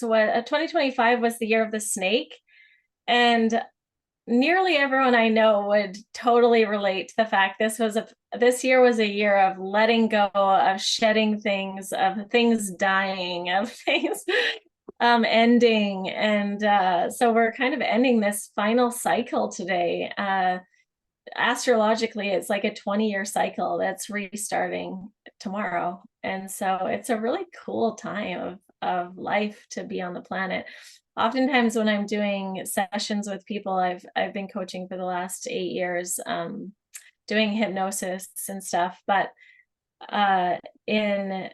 what 2025 was the year of the snake. And nearly everyone I know would totally relate to the fact this year was a year of letting go, of shedding things, of things dying, of things ending. And so we're kind of ending this final cycle today. Astrologically, it's like a 20-year cycle that's restarting tomorrow. And so it's a really cool time of life to be on the planet. Oftentimes when I'm doing sessions with people, I've been coaching for the last 8 years, doing hypnosis and stuff, but in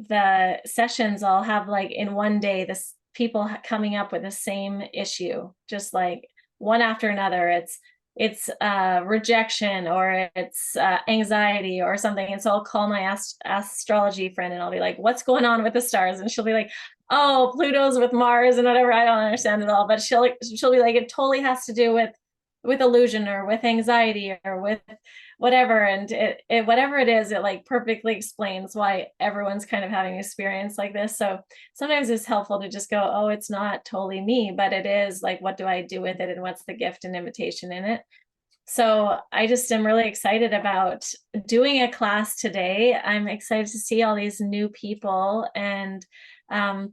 the sessions, I'll have like in one day, this people coming up with the same issue, just like one after another. It's rejection, or it's anxiety or something. And so I'll call my astrology friend and I'll be like, what's going on with the stars? And she'll be like, oh, Pluto's with Mars and whatever. I don't understand it all, but she'll be like, it totally has to do with illusion or with anxiety or with whatever. And it whatever it is, it like perfectly explains why everyone's kind of having an experience like this. So sometimes it's helpful to just go, oh, it's not totally me, but it is like, what do I do with it? And what's the gift and invitation in it? So I just am really excited about doing a class today. I'm excited to see all these new people and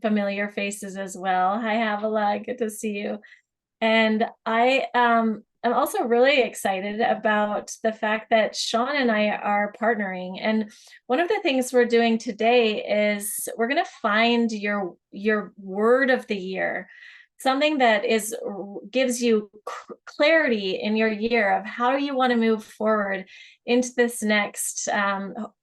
familiar faces as well. Hi, Havilah, good to see you. And I'm also really excited about the fact that Shawn and I are partnering. And one of the things we're doing today is we're going to find your word of the year, something that gives you clarity in your year of how you want to move forward into this next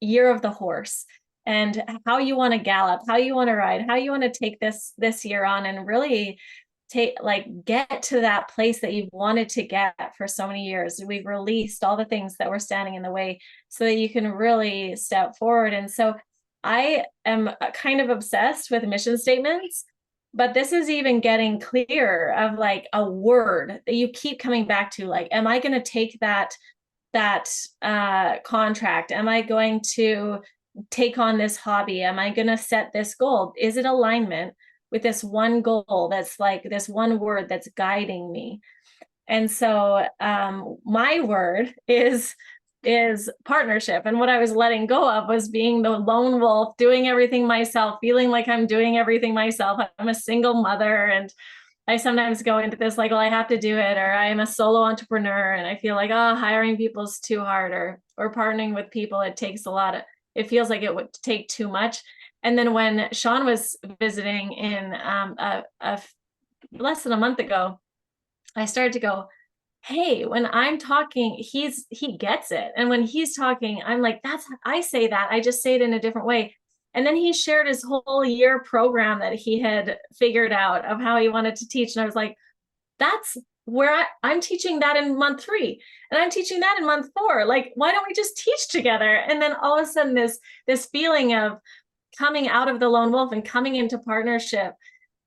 year of the horse, and how you want to gallop, how you want to ride, how you want to take this year on, and really get to that place that you've wanted to get for so many years. We've released all the things that were standing in the way so that you can really step forward. And so I am kind of obsessed with mission statements, but this is even getting clearer of like a word that you keep coming back to. Like, am I going to take that contract? Am I going to take on this hobby? Am I going to set this goal? Is it alignment with this one goal that's like this one word that's guiding me? And so my word is partnership. And what I was letting go of was being the lone wolf, doing everything myself, feeling like I'm doing everything myself. I'm a single mother, and I sometimes go into this like, well, I have to do it, or I am a solo entrepreneur and I feel like, oh, hiring people is too hard, or partnering with people, it takes a lot of, it feels like it would take too much. And then when Shawn was visiting in less than a month ago, I started to go, hey, when I'm talking, he gets it. And when he's talking, I'm like, I say that, I just say it in a different way. And then he shared his whole year program that he had figured out of how he wanted to teach. And I was like, that's where I'm teaching that in month 3, and I'm teaching that in month 4. Like, why don't we just teach together? And then all of a sudden this feeling of coming out of the lone wolf and coming into partnership,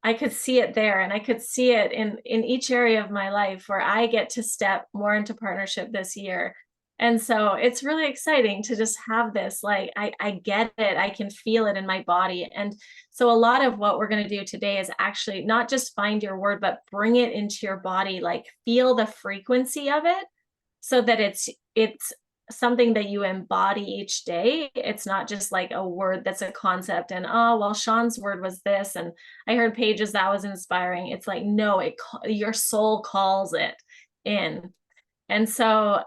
I could see it there, and I could see it in each area of my life where I get to step more into partnership this year. And so it's really exciting to just have this, like, I get it, I can feel it in my body. And so a lot of what we're going to do today is actually not just find your word, but bring it into your body, like feel the frequency of it, so that it's something that you embody each day. It's not just like a word that's a concept and, oh, well, Shawn's word was this, and I heard Paige's, that was inspiring. It's like, no, your soul calls it in. And so,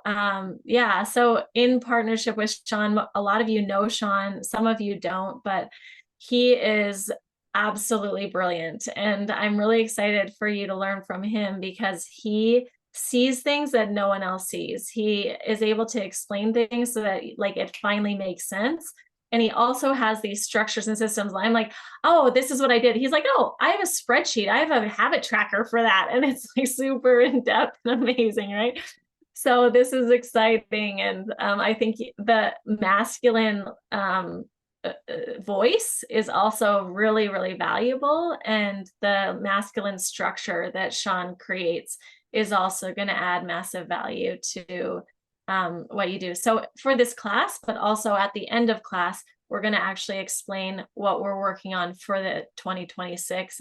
so in partnership with Shawn, a lot of you know Shawn, some of you don't, but he is absolutely brilliant. And I'm really excited for you to learn from him, because he sees things that no one else sees. He is able to explain things so that like it finally makes sense. And he also has these structures and systems. I'm like, oh, this is what I did. He's like, oh, I have a spreadsheet. I have a habit tracker for that. And it's like super in depth and amazing, right? So this is exciting. And I think the masculine voice is also really, really valuable. And the masculine structure that Shawn creates is also going to add massive value to what you do. So for this class, but also at the end of class, we're going to actually explain what we're working on for the 2026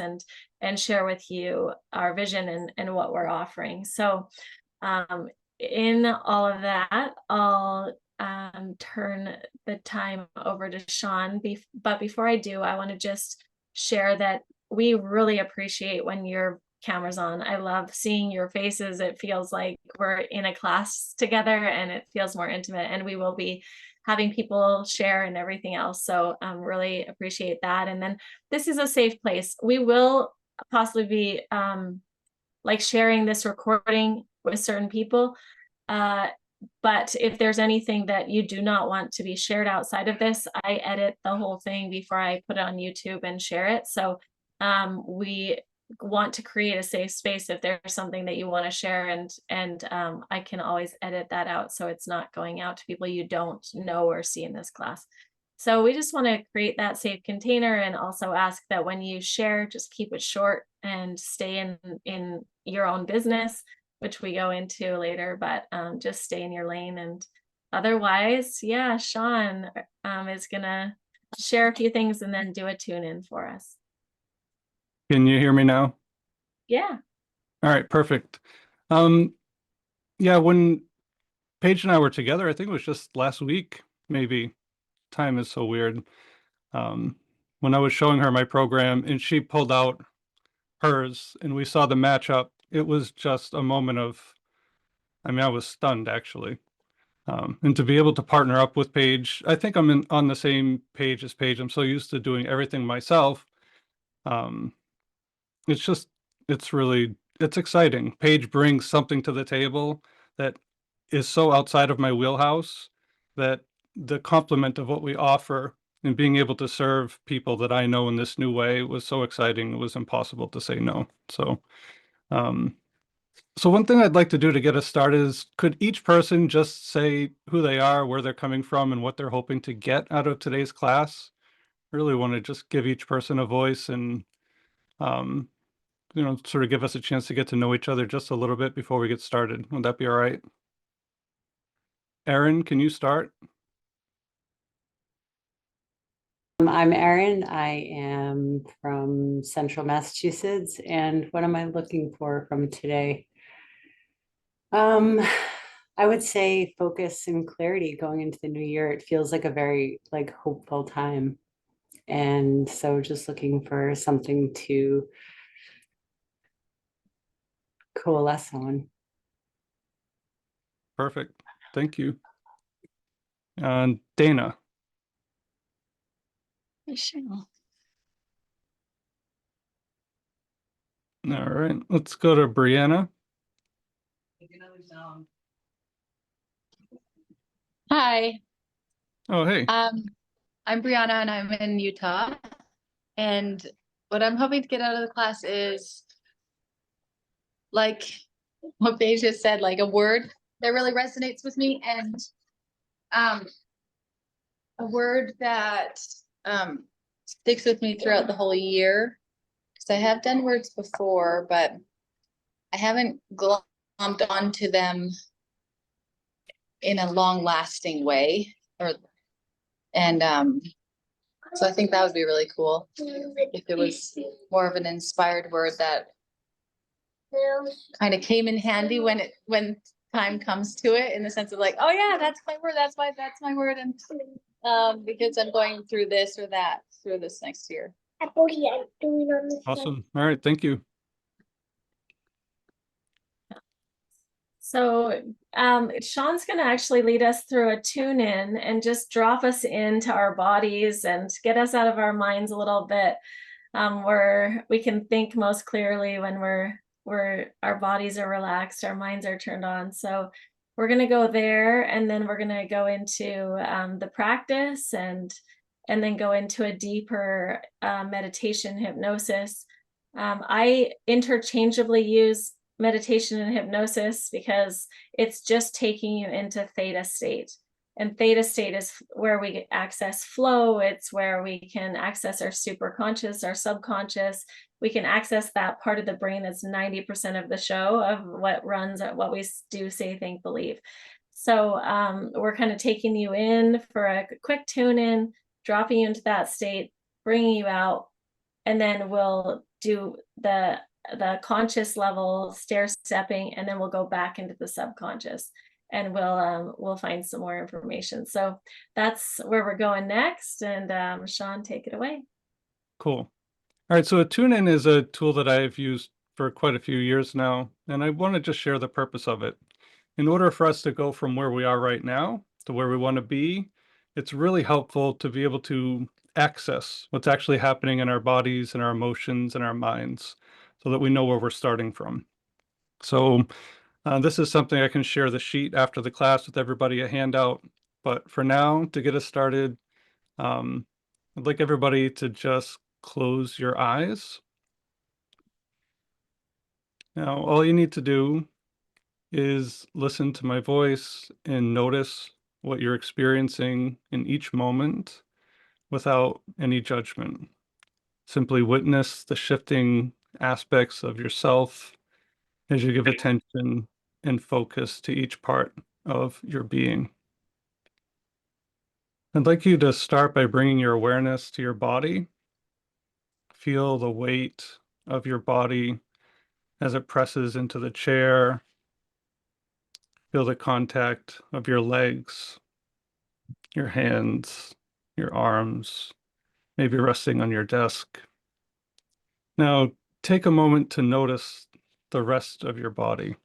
and share with you our vision and what we're offering. So in all of that, I'll turn the time over to Shawn. But before I do, I want to just share that we really appreciate when your camera's on. I love seeing your faces. It feels like we're in a class together and it feels more intimate, and we will be having people share and everything else. So really appreciate that. And then this is a safe place. We will possibly be like sharing this recording with certain people. But if there's anything that you do not want to be shared outside of this, I edit the whole thing before I put it on YouTube and share it. So we want to create a safe space if there's something that you want to share, and I can always edit that out so it's not going out to people you don't know or see in this class. So we just want to create that safe container, and also ask that when you share, just keep it short and stay in your own business, which we go into later, but just stay in your lane. And otherwise, yeah, Shawn is gonna share a few things and then do a tune in for us. Can you hear me now? Yeah. All right, perfect. Yeah, when Paige and I were together, I think it was just last week, maybe. Time is so weird. When I was showing her my program and she pulled out hers and we saw the matchup, it was just a moment of, I mean, I was stunned actually. And to be able to partner up with Paige, I think I'm on the same page as Paige. I'm so used to doing everything myself. It's just, it's exciting. Paige brings something to the table that is so outside of my wheelhouse that the complement of what we offer and being able to serve people that I know in this new way was so exciting. It was impossible to say no. So, so one thing I'd like to do to get us started is, could each person just say who they are, where they're coming from, and what they're hoping to get out of today's class? I really want to just give each person a voice and, sort of give us a chance to get to know each other just a little bit before we get started. Would that be all right? Erin, can you start? I'm Erin. I am from Central Massachusetts. And what am I looking for from today? I would say focus and clarity going into the new year. It feels like a very hopeful time. And so just looking for something to coalesce on. Perfect. Thank you. And Dana. Sure. All right, let's go to Brianna. Hi. Oh, hey. I'm Brianna and I'm in Utah. And what I'm hoping to get out of the class is, like what Paige just said, like a word that really resonates with me, and a word that sticks with me throughout the whole year. Because I have done words before, but I haven't glommed onto them in a long-lasting way. So I think that would be really cool if it was more of an inspired word that kind of came in handy when time comes to it, in the sense of like, oh yeah, that's my word, that's my word, and because I'm going through this or that through this next year. Awesome. All right, thank you. So Shawn's going to actually lead us through a tune in and just drop us into our bodies and get us out of our minds a little bit, where we can think most clearly when our bodies are relaxed, our minds are turned on. So we're going to go there, and then we're going to go into the practice, and then go into a deeper meditation hypnosis. I interchangeably use meditation and hypnosis because it's just taking you into theta state. And theta state is where we access flow. It's where we can access our superconscious, our subconscious. We can access that part of the brain that's 90% of the show of what runs at what we do, say, think, believe. So we're kind of taking you in for a quick tune in, dropping you into that state, bringing you out, and then we'll do the conscious level stair stepping, and then we'll go back into the subconscious, and we'll find some more information. So that's where we're going next. And Shawn, take it away. Cool. All right, so a tune-in is a tool that I've used for quite a few years now, and I want to just share the purpose of it. In order for us to go from where we are right now to where we want to be, it's really helpful to be able to access what's actually happening in our bodies and our emotions and our minds so that we know where we're starting from. So this is something I can share the sheet after the class with everybody, a handout. But for now, to get us started, I'd like everybody to just close your eyes. Now, all you need to do is listen to my voice and notice what you're experiencing in each moment without any judgment. Simply witness the shifting aspects of yourself as you give attention and focus to each part of your being. I'd like you to start by bringing your awareness to your body. Feel the weight of your body as it presses into the chair. Feel the contact of your legs, your hands, your arms, maybe resting on your desk. Now, take a moment to notice the rest of your body.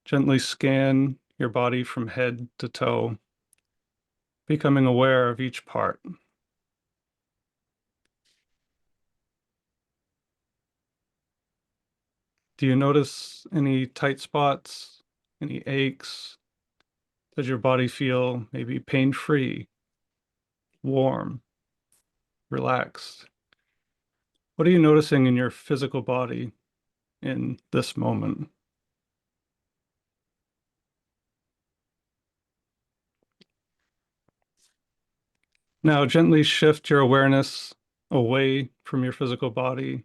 Gently scan your body from head to toe, becoming aware of each part. Do you notice any tight spots, any aches? Does your body feel maybe pain-free, warm, relaxed? What are you noticing in your physical body in this moment? Now, gently shift your awareness away from your physical body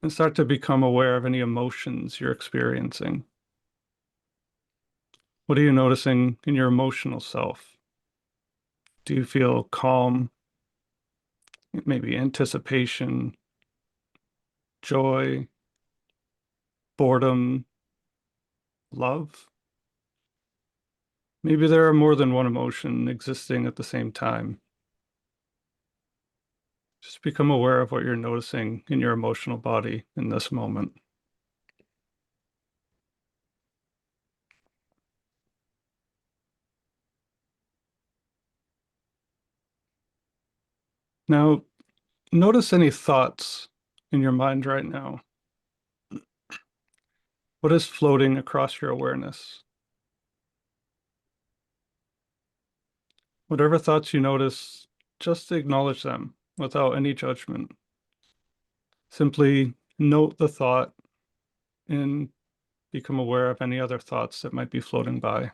and start to become aware of any emotions you're experiencing. What are you noticing in your emotional self? Do you feel calm, maybe anticipation, joy, boredom, love? Maybe there are more than one emotion existing at the same time. Just become aware of what you're noticing in your emotional body in this moment. Now, notice any thoughts in your mind right now. What is floating across your awareness? Whatever thoughts you notice, just acknowledge them without any judgment. Simply note the thought and become aware of any other thoughts that might be floating by.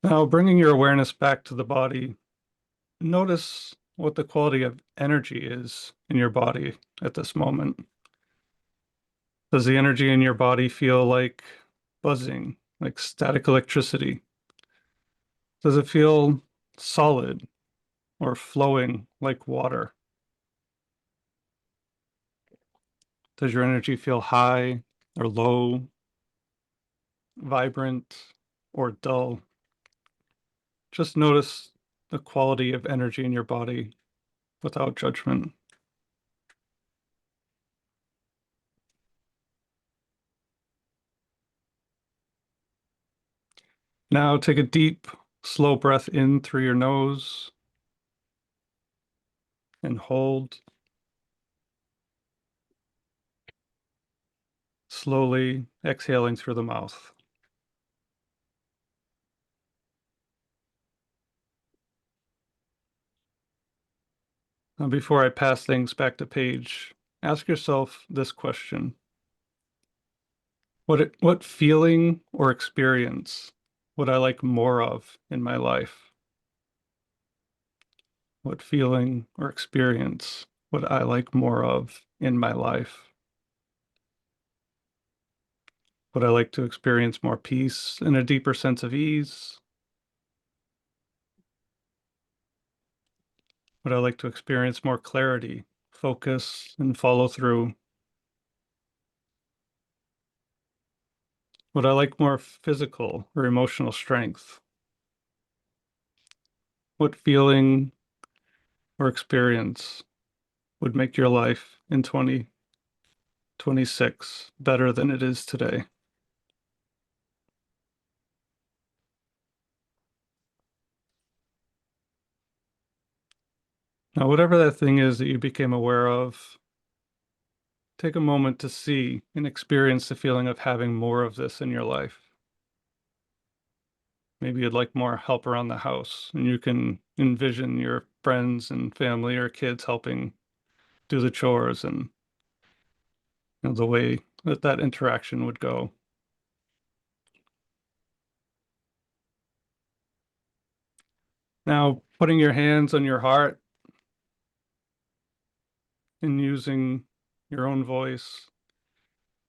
Now, bringing your awareness back to the body, notice what the quality of energy is in your body at this moment. Does the energy in your body feel like buzzing, like static electricity? Does it feel solid or flowing like water? Does your energy feel high or low, vibrant or dull? Just notice the quality of energy in your body without judgment. Now take a deep, slow breath in through your nose and hold. Slowly exhaling through the mouth. Now, before I pass things back to Paige, ask yourself this question. What feeling or experience would I like more of in my life? What feeling or experience would I like more of in my life? Would I like to experience more peace and a deeper sense of ease? Would I like to experience more clarity, focus, and follow through? Would I like more physical or emotional strength? What feeling or experience would make your life in 2026 better than it is today? Now, whatever that thing is that you became aware of, take a moment to see and experience the feeling of having more of this in your life. Maybe you'd like more help around the house, and you can envision your friends and family or kids helping do the chores, and the way that that interaction would go. Now, putting your hands on your heart and using your own voice,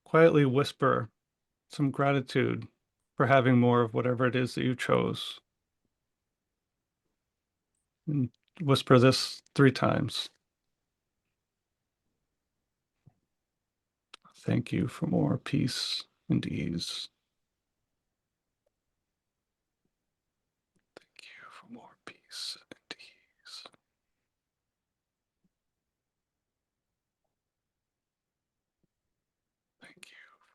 quietly whisper some gratitude for having more of whatever it is that you chose. And whisper this 3 times. Thank you for more peace and ease. Thank you for more peace and ease. Thank you for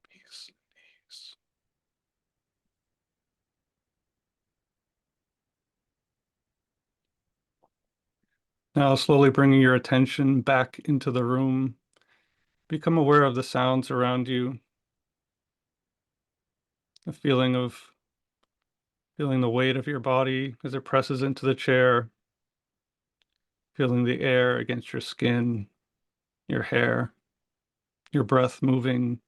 peace and ease. Now, slowly bringing your attention back into the room, become aware of the sounds around you, the feeling the weight of your body as it presses into the chair, feeling the air against your skin, your hair, your breath moving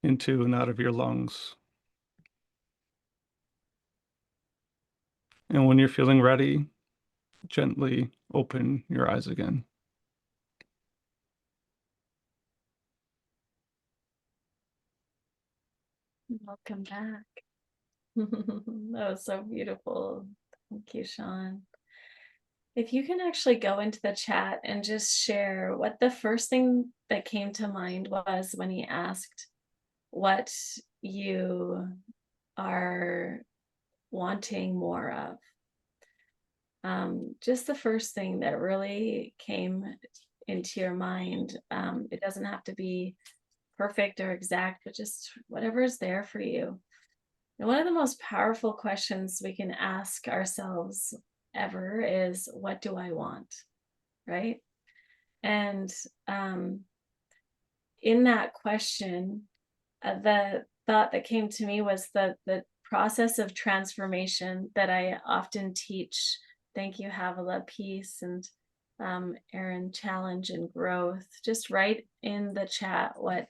into and out of your lungs. And when you're feeling ready, gently open your eyes again. Welcome back. That was so beautiful. Thank you, Shawn. If you can actually go into the chat and just share what the first thing that came to mind was when he asked what you are wanting more of. Just the first thing that really came into your mind. It doesn't have to be perfect or exact, but just whatever is there for you. And one of the most powerful questions we can ask ourselves ever is, what do I want? Right? And in that question, the thought that came to me was the process of transformation that I often teach. Thank you, Havilah, peace, and Erin, challenge and growth. Just write in the chat what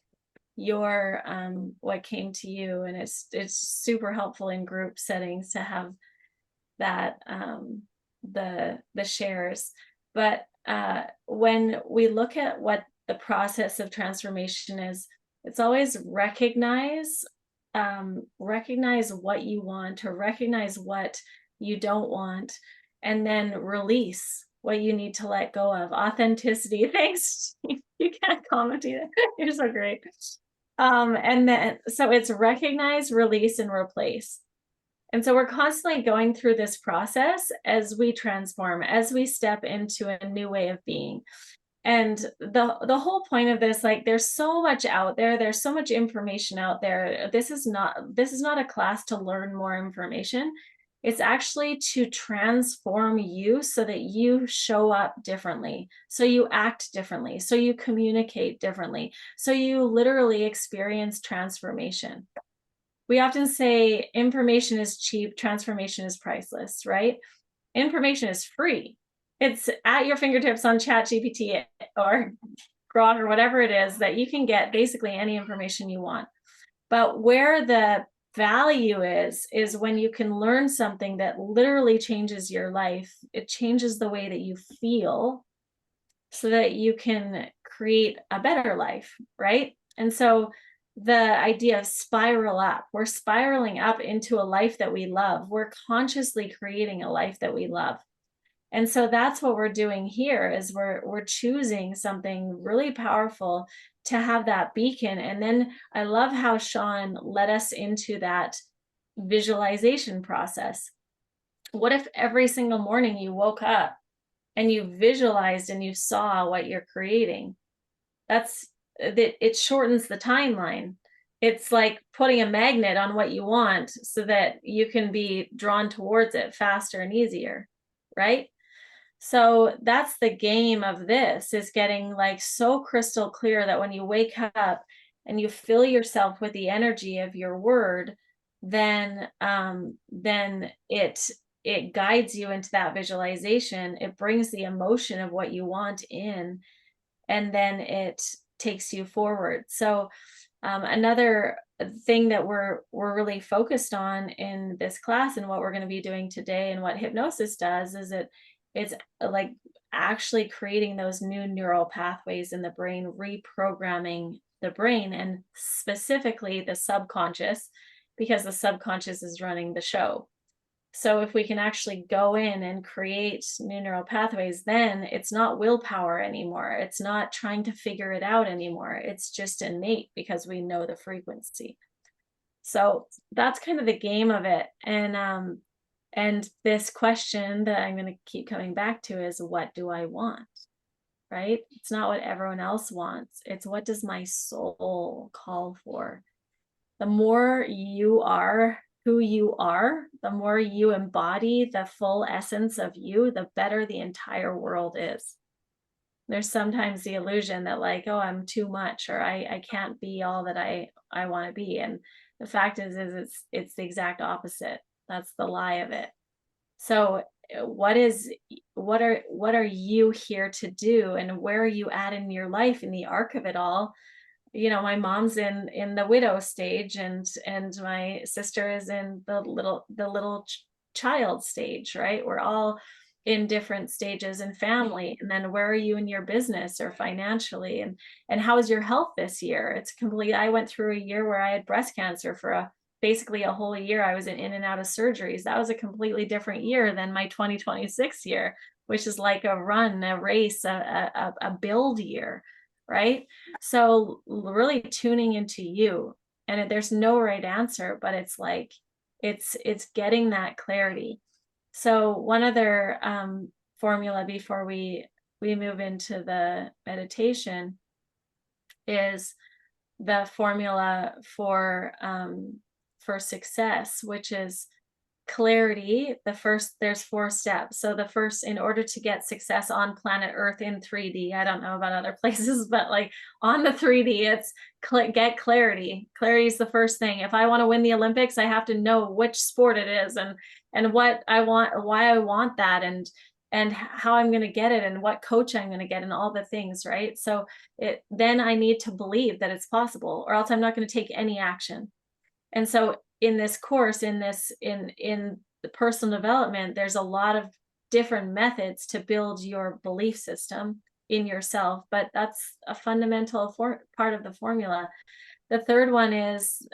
came to you, and it's super helpful in group settings to have that the shares. But when we look at what the process of transformation is, it's always recognize what you want, or recognize what you don't want, and then release what you need to let go of. Authenticity. Thanks. You can't comment either. You're so great. And then, so it's recognize, release, and replace. And so we're constantly going through this process as we transform, as we step into a new way of being. And the whole point of this, like, there's so much out there, there's so much information out there. This is not a class to learn more information. It's actually to transform you so that you show up differently, so you act differently, so you communicate differently, so you literally experience transformation. We often say information is cheap, transformation is priceless, right? Information is free. It's at your fingertips on ChatGPT or Grok or whatever it is, that you can get basically any information you want. But where the value is when you can learn something that literally changes your life. It changes the way that you feel so that you can create a better life, right? And so the idea of spiral up. We're spiraling up into a life that we love. We're consciously creating a life that we love. And so that's what we're doing here, is we're choosing something really powerful to have that beacon. And then I love how Shawn led us into that visualization process. What if every single morning you woke up and you visualized and you saw what you're creating? It shortens the timeline. It's like putting a magnet on what you want so that you can be drawn towards it faster and easier, right? So that's the game of this, is getting like so crystal clear that when you wake up and you fill yourself with the energy of your word, then it guides you into that visualization. It brings the emotion of what you want in, and then it takes you forward. So another thing that we're really focused on in this class, and what we're going to be doing today, and what hypnosis does, is it's like actually creating those new neural pathways in the brain, reprogramming the brain, and specifically the subconscious, because the subconscious is running the show. So if we can actually go in and create new neural pathways, then it's not willpower anymore. It's not trying to figure it out anymore. It's just innate, because we know the frequency. So that's kind of the game of it. And this question that I'm going to keep coming back to is, what do I want? Right? It's not what everyone else wants. It's, what does my soul call for? The more you are who you are, the more you embody the full essence of you, the better the entire world is. There's sometimes the illusion that like, oh, I'm too much, or I can't be all that I want to be. And the fact is it's the exact opposite. That's the lie of it. So what are you here to do, and where are you at in your life, in the arc of it all? You know, my mom's in the widow stage, and my sister is in the little child stage, right? We're all in different stages in family. And then where are you in your business or financially, and how is your health this year? It's complete. I went through a year where I had breast cancer for basically a whole year. I was in and out of surgeries. That was a completely different year than my 2026 year, which is like a run, a race, a build year, right? So really tuning into you, and there's no right answer, but it's like it's getting that clarity. So one other formula before we move into the meditation is the formula for success, which is clarity. There's 4 steps. So the first, in order to get success on planet Earth in 3D, I don't know about other places, but like on the 3D, it's get clarity. Clarity is the first thing. If I want to win the Olympics, I have to know which sport it is, and what I want, why I want that, and how I'm going to get it, and what coach I'm going to get, and all the things, right? So then I need to believe that it's possible, or else I'm not going to take any action. And so in this course, in the personal development, there's a lot of different methods to build your belief system in yourself, but that's a fundamental part of the formula. The third one is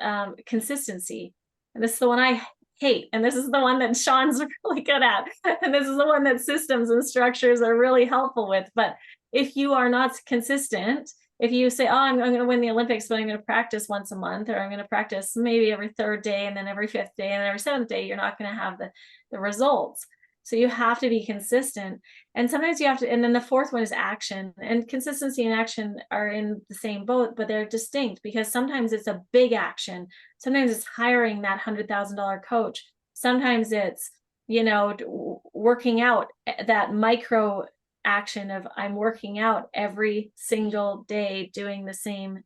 consistency. And this is the one I hate. And this is the one that Shawn's really good at. And this is the one that systems and structures are really helpful with. But if you are not consistent, if you say, oh, I'm going to win the Olympics, but I'm going to practice once a month, or I'm going to practice maybe every 3rd day, and then every 5th day, and then every 7th day, you're not going to have the results. So you have to be consistent. And sometimes you have to, and then the 4th one is action. And consistency and action are in the same boat, but they're distinct, because sometimes it's a big action. Sometimes it's hiring that $100,000 coach. Sometimes it's, working out, that micro action of I'm working out every single day, doing the same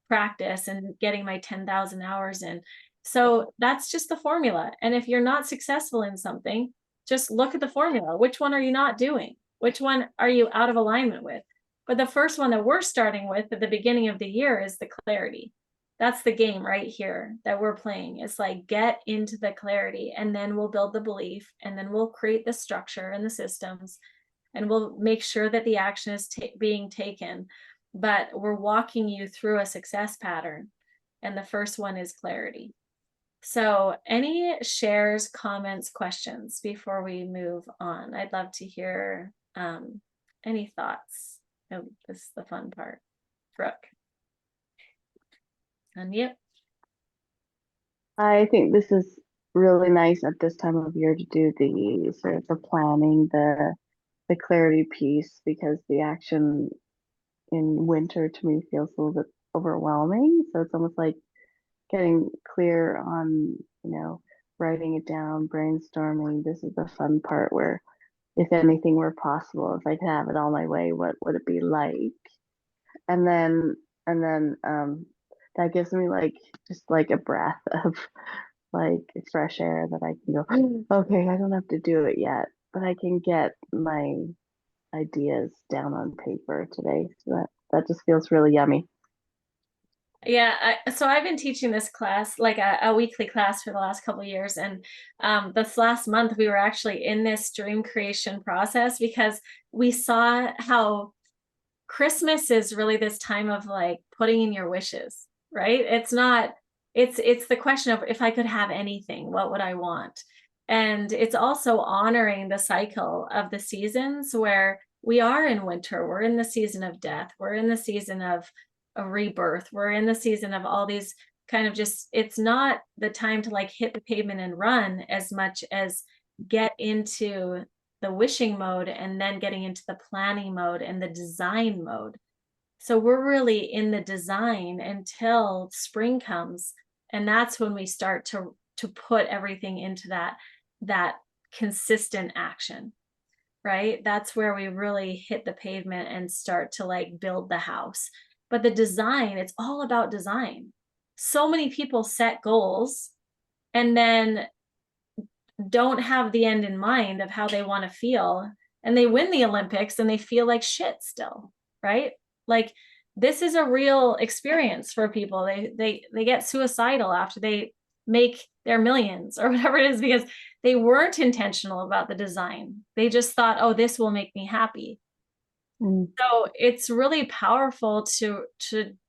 practice and getting my 10,000 hours in. So that's just the formula. And if you're not successful in something, just look at the formula. Which one are you not doing? Which one are you out of alignment with? But the first one that we're starting with at the beginning of the year is the clarity. That's the game right here that we're playing. It's like, get into the clarity, and then we'll build the belief, and then we'll create the structure and the systems, and we'll make sure that the action is being taken. But we're walking you through a success pattern. and the first one is clarity. So any shares, comments, questions before we move on? I'd love to hear any thoughts. Oh, this is the fun part. Brooke. And yep. I think this is really nice at this time of year to do the sort of the planning, the clarity piece, because the action in winter to me feels a little bit overwhelming. So it's almost like getting clear on, writing it down, brainstorming. This is the fun part where if anything were possible, if I could have it all my way, what would it be like? And then that gives me just like a breath of like fresh air that I can go, okay, I don't have to do it yet, but I can get my ideas down on paper today. So that just feels really yummy. Yeah, so I've been teaching this class, like a weekly class for the last couple of years. And this last month, we were actually in this dream creation process because we saw how Christmas is really this time of like putting in your wishes, right? It's the question of if I could have anything, what would I want? And it's also honoring the cycle of the seasons where we are in winter, we're in the season of death, we're in the season of a rebirth, we're in the season of all these kind of just, it's not the time to like hit the pavement and run as much as get into the wishing mode and then getting into the planning mode and the design mode. So we're really in the design until spring comes, and that's when we start to put everything into that consistent action, right? That's where we really hit the pavement and start to like build the house. But the design, it's all about design. So many people set goals and then don't have the end in mind of how they want to feel, and they win the Olympics and they feel like shit still, right? Like this is a real experience for people. They get suicidal after they make their millions or whatever it is because they weren't intentional about the design. They just thought, oh, this will make me happy. So it's really powerful to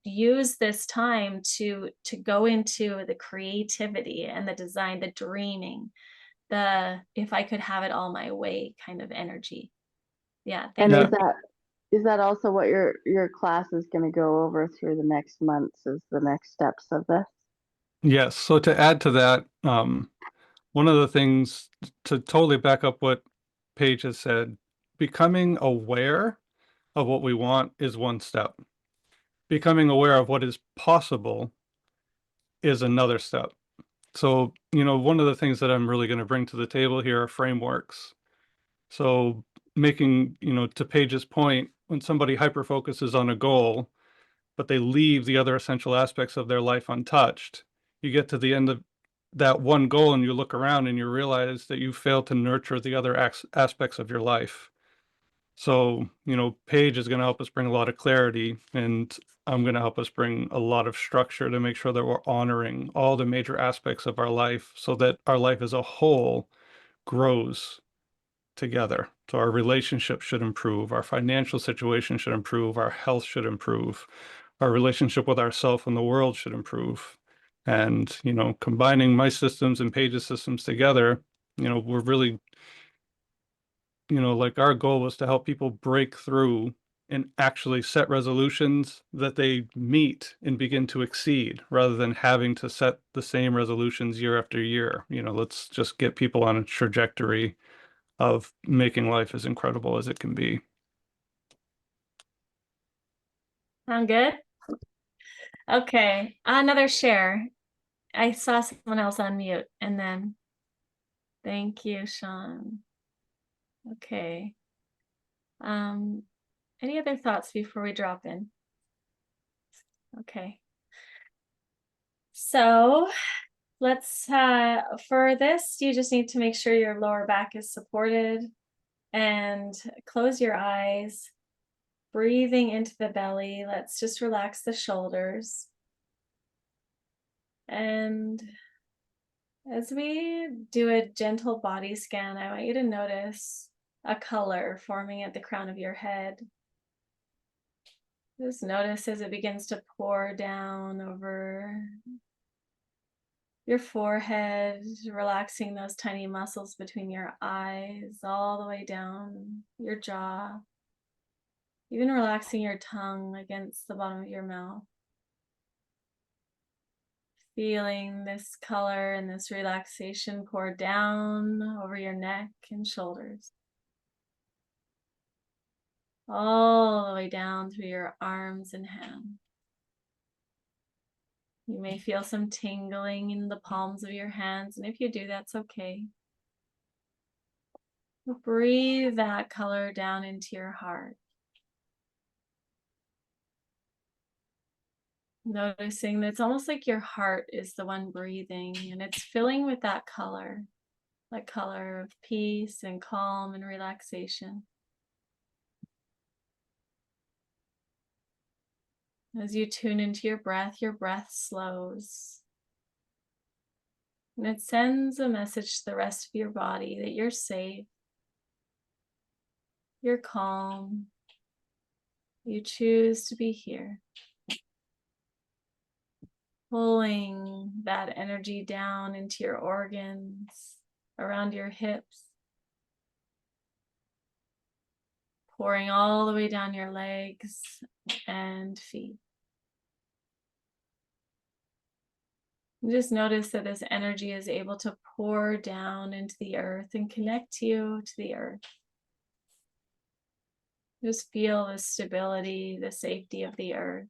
use this time to go into the creativity and the design, the dreaming, the if I could have it all my way kind of energy. Yeah. And you. is that also what your class is going to go over through the next months, is the next steps of this? Yes. So to add to that, one of the things to totally back up what Paige has said, becoming aware of what we want is one step. Becoming aware of what is possible is another step. So, one of the things that I'm really going to bring to the table here are frameworks. So making, to Paige's point, when somebody hyper focuses on a goal, but they leave the other essential aspects of their life untouched, you get to the end of that one goal and you look around and you realize that you failed to nurture the other aspects of your life. So, Paige is going to help us bring a lot of clarity, and I'm going to help us bring a lot of structure to make sure that we're honoring all the major aspects of our life so that our life as a whole grows together. So our relationship should improve, our financial situation should improve, our health should improve, our relationship with ourselves and the world should improve. And, combining my systems and Paige's systems together, we're really, like our goal was to help people break through and actually set resolutions that they meet and begin to exceed rather than having to set the same resolutions year after year. Let's just get people on a trajectory of making life as incredible as it can be. Sound good? Okay, another share. I saw someone else on mute, and then thank you, Shawn. Okay. Any other thoughts before we drop in? Okay. So let's for this, you just need to make sure your lower back is supported and close your eyes, breathing into the belly. Let's just relax the shoulders. And as we do a gentle body scan, I want you to notice a color forming at the crown of your head. Just notice as it begins to pour down over your forehead, relaxing those tiny muscles between your eyes, all the way down your jaw, even relaxing your tongue against the bottom of your mouth. Feeling this color and this relaxation pour down over your neck and shoulders, all the way down through your arms and hands. You may feel some tingling in the palms of your hands, and if you do, that's okay. Breathe that color down into your heart. Noticing that it's almost like your heart is the one breathing, and it's filling with that color of peace and calm and relaxation. As you tune into your breath slows. And it sends a message to the rest of your body that you're safe, you're calm, you choose to be here. Pulling that energy down into your organs, around your hips, pouring all the way down your legs and feet. Just notice that this energy is able to pour down into the earth and connect you to the earth. Just feel the stability, the safety of the earth,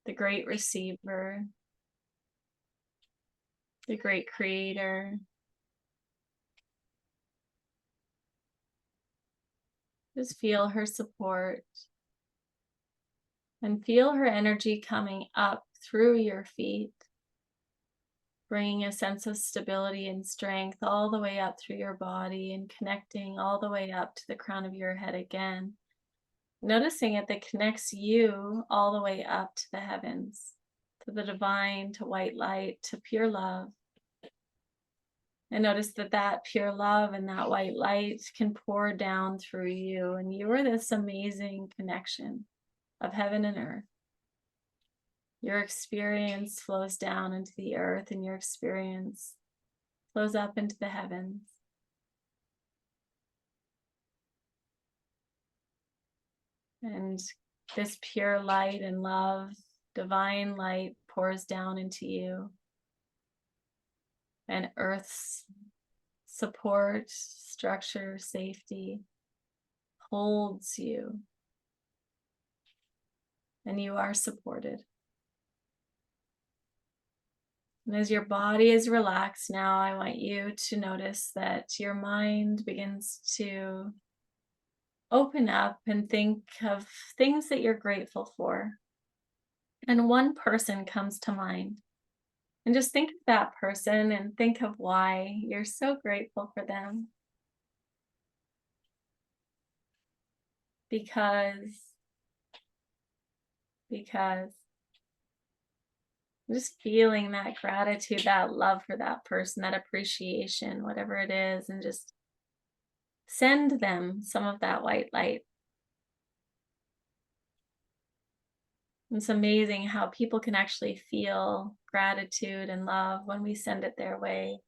the great receiver, the great creator. Just feel her support and feel her energy coming up through your feet, bringing a sense of stability and strength all the way up through your body and connecting all the way up to the crown of your head again. Noticing it that connects you all the way up to the heavens, to the divine, to white light, to pure love. And notice that that pure love and that white light can pour down through you. And you are this amazing connection of heaven and earth. Your experience flows down into the earth, and your experience flows up into the heavens. And this pure light and love, divine light, pours down into you. And earth's support, structure, safety holds you. And you are supported. And as your body is relaxed now, I want you to notice that your mind begins to open up and think of things that you're grateful for. And one person comes to mind. And just think of that person and think of why you're so grateful for them. Because just feeling that gratitude, that love for that person, that appreciation, whatever it is, and just send them some of that white light. It's amazing how people can actually feel gratitude and love when we send it their way.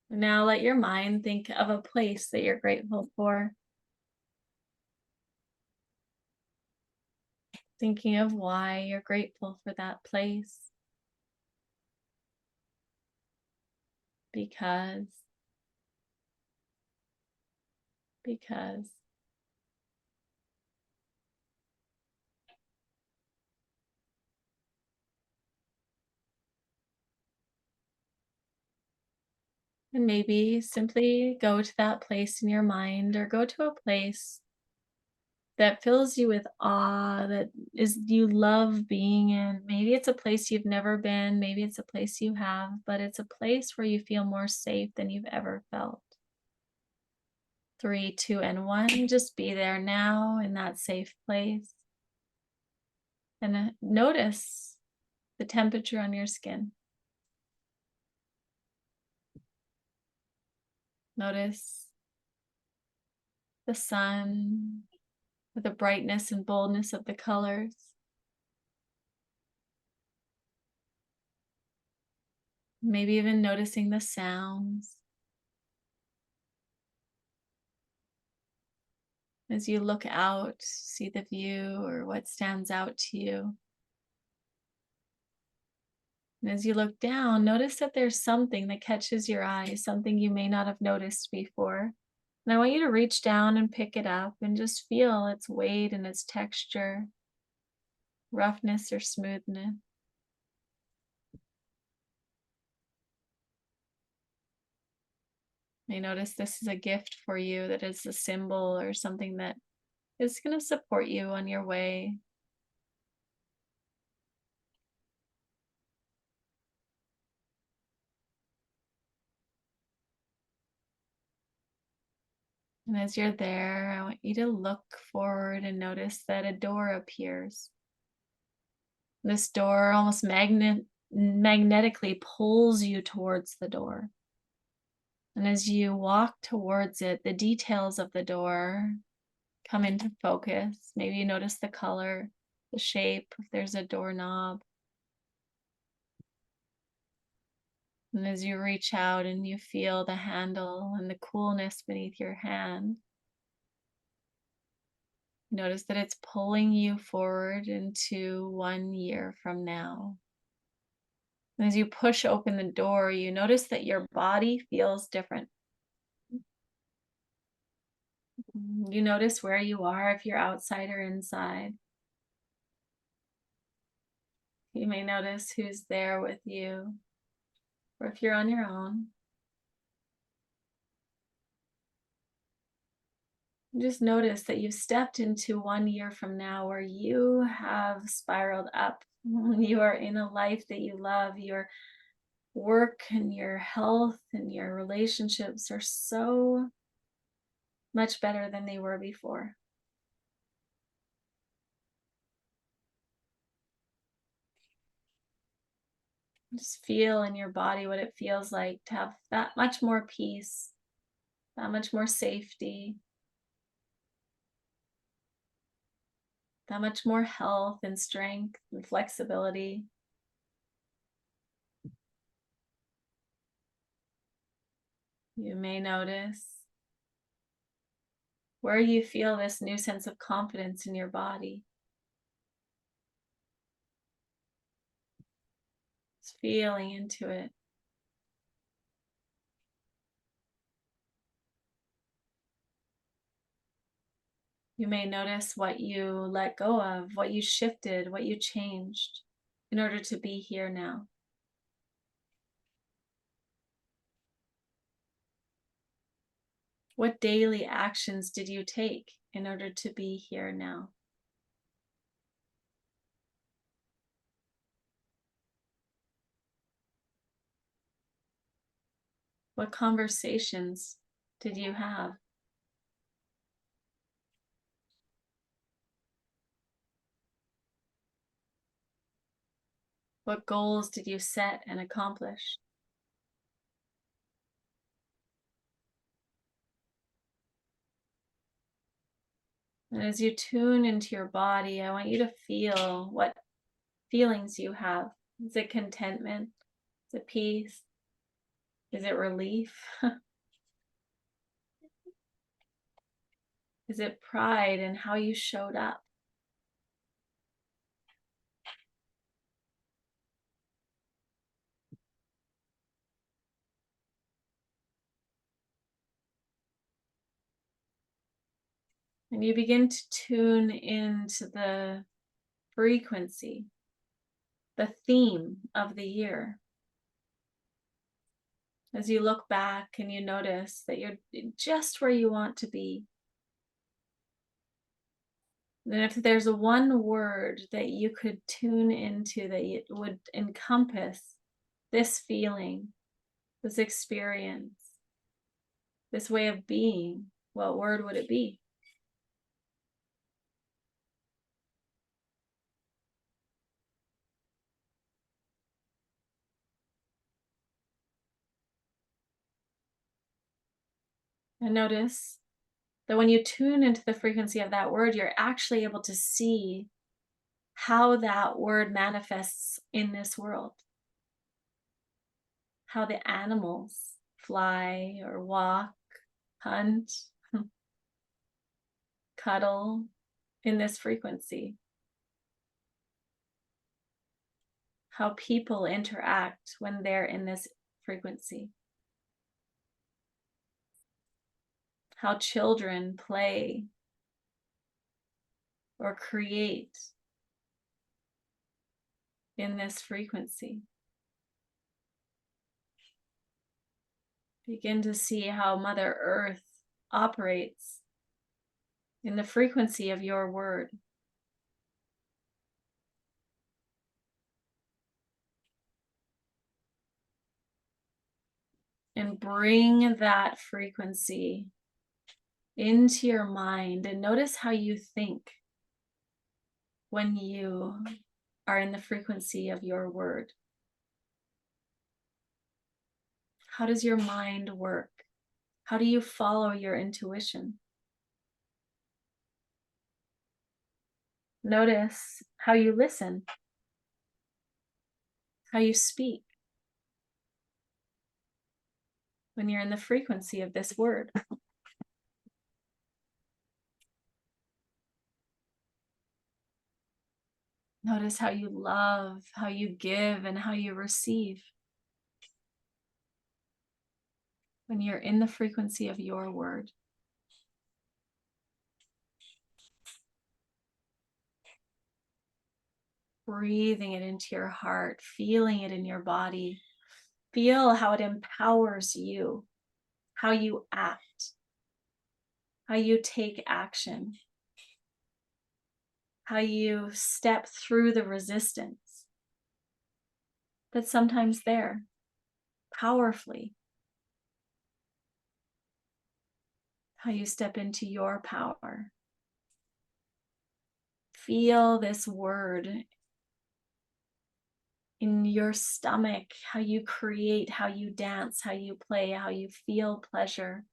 Now let your mind think of a place that you're grateful for. Thinking of why you're grateful for that place. Because. And maybe simply go to that place in your mind, or go to a place that fills you with awe, that is you love being in. Maybe it's a place you've never been, maybe it's a place you have, but it's a place where you feel more safe than you've ever felt. 3, 2, and 1. Just be there now in that safe place. And notice the temperature on your skin. Notice the sun with the brightness and boldness of the colors. Maybe even noticing the sounds. As you look out, see the view or what stands out to you. And as you look down, notice that there's something that catches your eye, something you may not have noticed before. And I want you to reach down and pick it up and just feel its weight and its texture, roughness or smoothness. You may notice this is a gift for you, that is a symbol or something that is going to support you on your way. And as you're there, I want you to look forward and notice that a door appears. This door almost magnetically pulls you towards the door. And as you walk towards it, the details of the door come into focus. Maybe you notice the color, the shape, if there's a doorknob. And as you reach out and you feel the handle and the coolness beneath your hand, notice that it's pulling you forward into 1 year from now. And as you push open the door, you notice that your body feels different. You notice where you are, if you're outside or inside. You may notice who's there with you, or if you're on your own. Just notice that you've stepped into 1 year from now where you have spiraled up. You are in a life that you love. Your work and your health and your relationships are so much better than they were before. Just feel in your body what it feels like to have that much more peace, that much more safety, that much more health and strength and flexibility. You may notice where you feel this new sense of confidence in your body. Just feeling into it. You may notice what you let go of, what you shifted, what you changed in order to be here now. What daily actions did you take in order to be here now? What conversations did you have? What goals did you set and accomplish? And as you tune into your body, I want you to feel what feelings you have. Is it contentment? Is it peace? Is it relief? Is it pride in how you showed up? And you begin to tune into the frequency, the theme of the year. As you look back and you notice that you're just where you want to be. Then if there's a one word that you could tune into that it would encompass this feeling, this experience, this way of being, what word would it be? And notice That when you tune into the frequency of that word, you're actually able to see how that word manifests in this world. How the animals fly or walk, hunt, cuddle in this frequency. How people interact when they're in this frequency. How children play or create in this frequency. Begin to see how Mother Earth operates in the frequency of your word. And bring that frequency into your mind and notice how you think when you are in the frequency of your word. How does your mind work? How do you follow your intuition? Notice how you listen, how you speak when you're in the frequency of this word. Notice how you love, how you give, and how you receive when you're in the frequency of your word. Breathing it into your heart, feeling it in your body. Feel how it empowers you, how you act, how you take action, how you step through the resistance that's sometimes there, powerfully. How you step into your power. Feel this word in your stomach, how you create, how you dance, how you play, how you feel pleasure.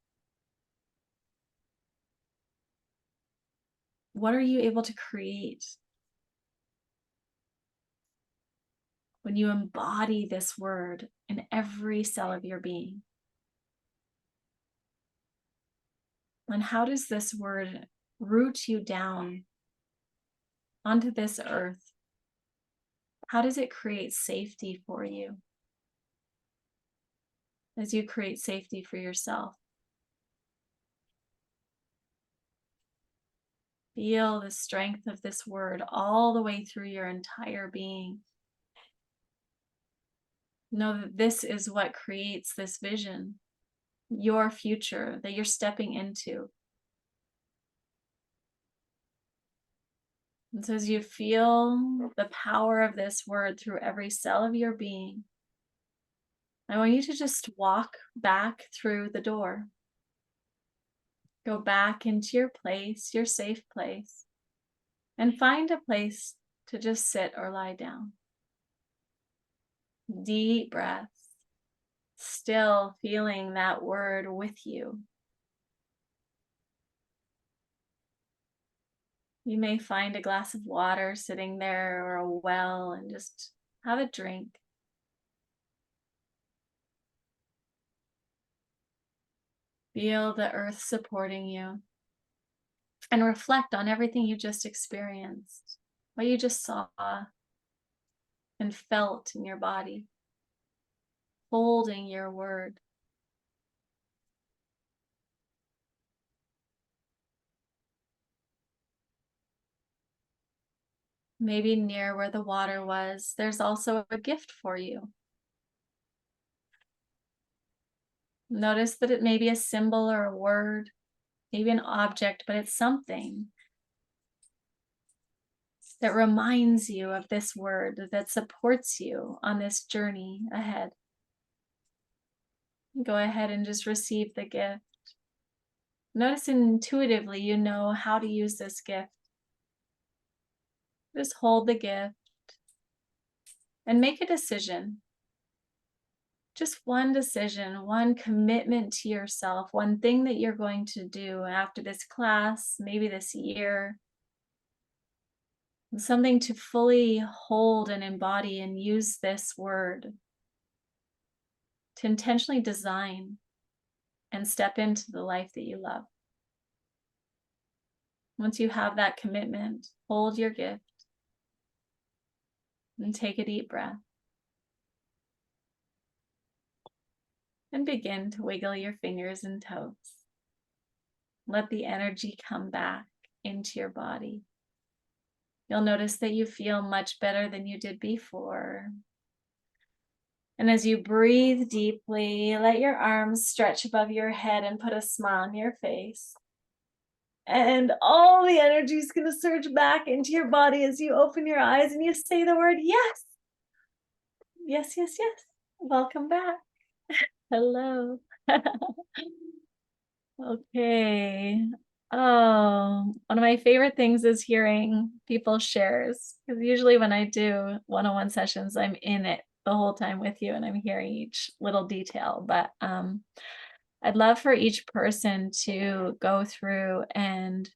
What are you able to create when you embody this word in every cell of your being? And how does this word root you down onto this earth? How does it create safety for you as you create safety for yourself? Feel the strength of this word all the way through your entire being. Know that this is what creates this vision, your future that you're stepping into. And so as you feel the power of this word through every cell of your being, I want you to just walk back through the door. Go back into your place, your safe place, and find a place to just sit or lie down. Deep breaths, still feeling that word with you. You may find a glass of water sitting there or a well and just have a drink. Feel the earth supporting you and reflect on everything you just experienced, what you just saw and felt in your body, holding your word. Maybe near where the water was, there's also a gift for you. Notice that it may be a symbol or a word, maybe an object, but it's something that reminds you of this word, that supports you on this journey ahead. Go ahead and just receive the gift. Notice intuitively you know how to use this gift. Just hold the gift and make a decision. just one decision, one commitment to yourself, one thing that you're going to do after this class, maybe this year, something to fully hold and embody and use this word to intentionally design and step into the life that you love. Once you have that commitment, hold your gift and take a deep breath. And begin to wiggle your fingers and toes. Let the energy come back into your body. You'll notice that you feel much better than you did before. And as you breathe deeply, let your arms stretch above your head and put a smile on your face. And all the energy is going to surge back into your body as you open your eyes and you say the word yes. Yes, yes, yes. Welcome back. Hello. Okay. Oh, one of my favorite things is hearing people's shares, because usually when I do one-on-one sessions, I'm in it the whole time with you and I'm hearing each little detail. But I'd love for each person to go through and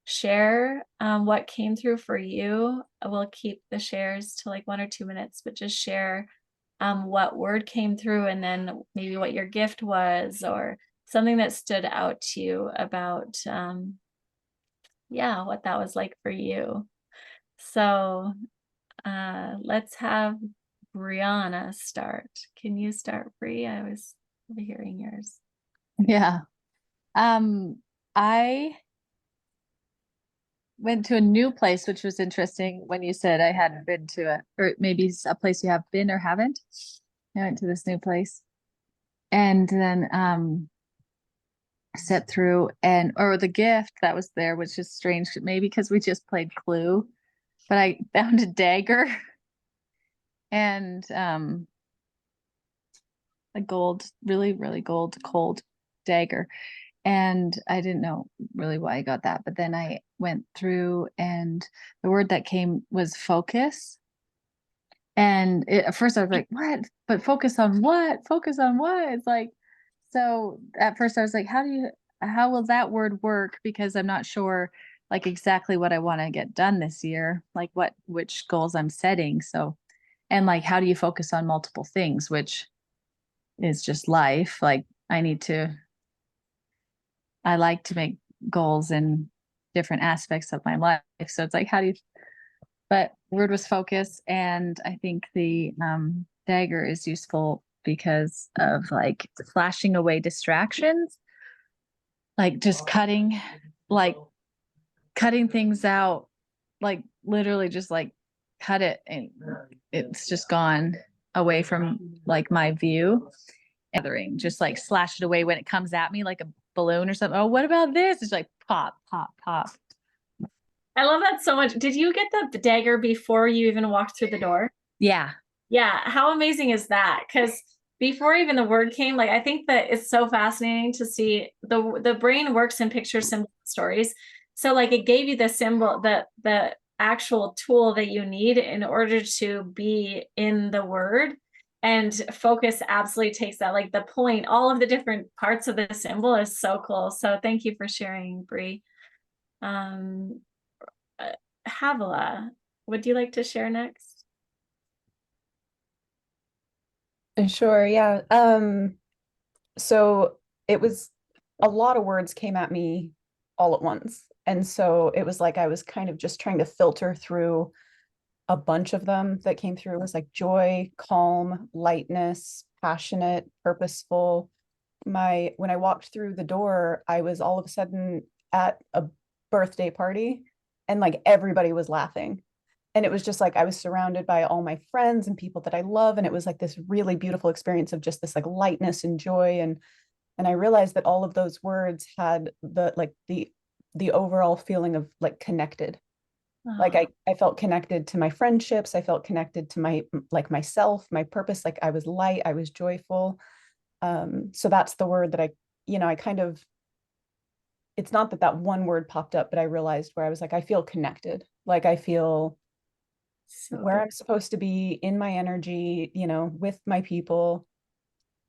share what came through for you. We'll keep the shares to like 1 or 2 minutes, but just share what word came through and then maybe what your gift was or something that stood out to you about what that was like for you. So let's have Brianna start. Can you start, Bri? I was overhearing yours. Yeah. I went to a new place, which was interesting when you said I hadn't been to it, or maybe a place you have been or haven't. I went to this new place and then stepped through or the gift that was there, which is strange, maybe because we just played Clue, but I found a dagger and a gold, really, really gold, cold dagger. And I didn't know really why I got that. But then I went through and the word that came was focus. And at first I was like, what? But focus on what? Focus on what? It's like, so at first I was like, how will that word work? Because I'm not sure like exactly what I want to get done this year, like which goals I'm setting. So, and like, how do you focus on multiple things, which is just life. Like I like to make goals in different aspects of my life. So it's like, but word was focus. And I think the dagger is useful because of like flashing away distractions, like just cutting things out, like literally just like cut it and it's just gone away from like my view. Gathering, just like slash it away when it comes at me like a balloon or something. Oh, what about this? It's like pop, pop, pop. I love that so much. Did you get the dagger before you even walked through the door? Yeah. Yeah. How amazing is that? Because before even the word came, like I think that it's so fascinating to see the brain works in picture symbol stories. So like it gave you the symbol, the actual tool that you need in order to be in the word. And focus absolutely takes that, like the point, all of the different parts of the symbol is so cool. So thank you for sharing, Bri. Havila, would you like to share next? Sure, yeah. So it was a lot of words came at me all at once. And so it was like I was kind of just trying to filter through a bunch of them that came through. It was like joy, calm, lightness, passionate, purposeful. When I walked through the door, I was all of a sudden at a birthday party and like everybody was laughing. And it was just like I was surrounded by all my friends and people that I love. And it was like this really beautiful experience of just this like lightness and joy. And I realized that all of those words had the overall feeling of like connected. Like I felt connected to my friendships. I felt connected to my like myself, my purpose. Like I was light, I was joyful. So that's the word that I kind of, it's not that one word popped up, but I realized where I was like, I feel connected. Like I feel So where good. I'm supposed to be in my energy, with my people.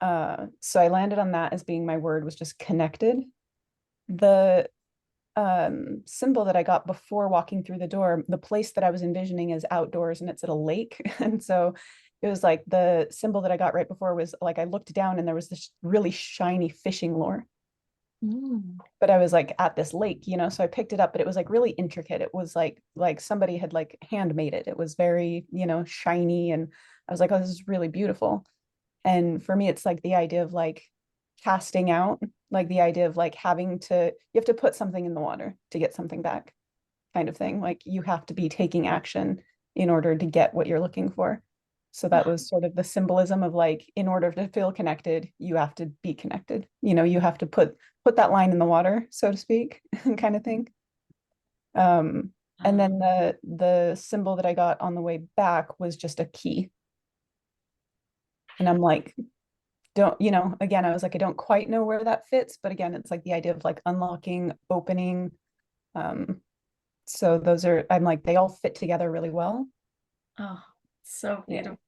So I landed on that as being my word, was just connected. The symbol that I got before walking through the door, the place that I was envisioning is outdoors and it's at a lake. And so it was like the symbol that I got right before was like I looked down and there was this really shiny fishing lure. But I was like at this lake, you know, so I picked it up, but it was like really intricate. It was like somebody had like handmade it. It was very, you know, shiny, and I was like, oh, this is really beautiful. And for me, it's like the idea of like casting out, like the idea of like having to, you have to put something in the water to get something back, kind of thing. Like you have to be taking action in order to get what you're looking for. So that was sort of the symbolism of like, in order to feel connected, you have to be connected. You know, you have to put that line in the water, so to speak, kind of thing. And then the symbol that I got on the way back was just a key. And I'm like, don't, you know, again, I was like, I don't quite know where that fits, but again, it's like the idea of like unlocking, opening. So those are, I'm like, they all fit together really well. Oh, so Yeah. beautiful.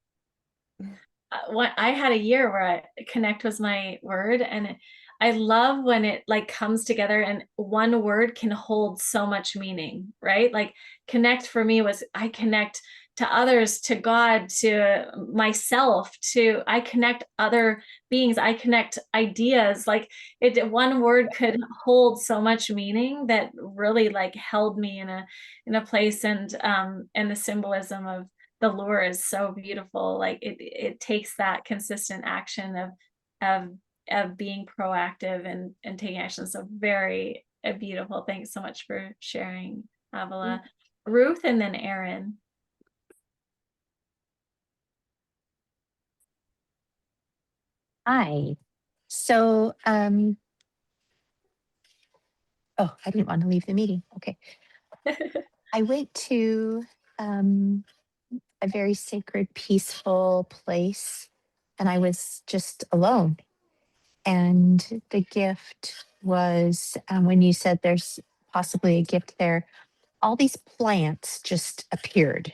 I had a year where connect was my word, and I love when it like comes together and one word can hold so much meaning, right? Like connect for me was I connect to others, to God, to myself, to I connect other beings, I connect ideas. Like one word could hold so much meaning that really like held me in a place, and the symbolism of the lure is so beautiful. Like it takes that consistent action of of being proactive and taking action. So very beautiful. Thanks so much for sharing, Avila. Ruth, and then Erin. Hi. So, oh, I didn't want to leave the meeting. Okay. I went to a very sacred, peaceful place, and I was just alone. And the gift was when you said there's possibly a gift there, all these plants just appeared.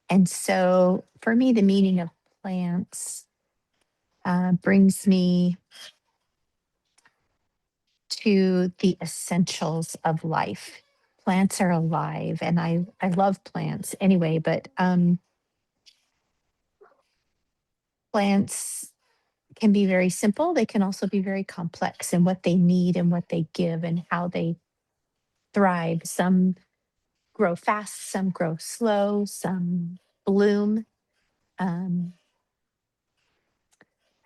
And so for me, the meaning of plants brings me to the essentials of life. Plants are alive, and I love plants anyway, but plants can be very simple. They can also be very complex in what they need and what they give and how they thrive. Some grow fast, some grow slow, some bloom. Um,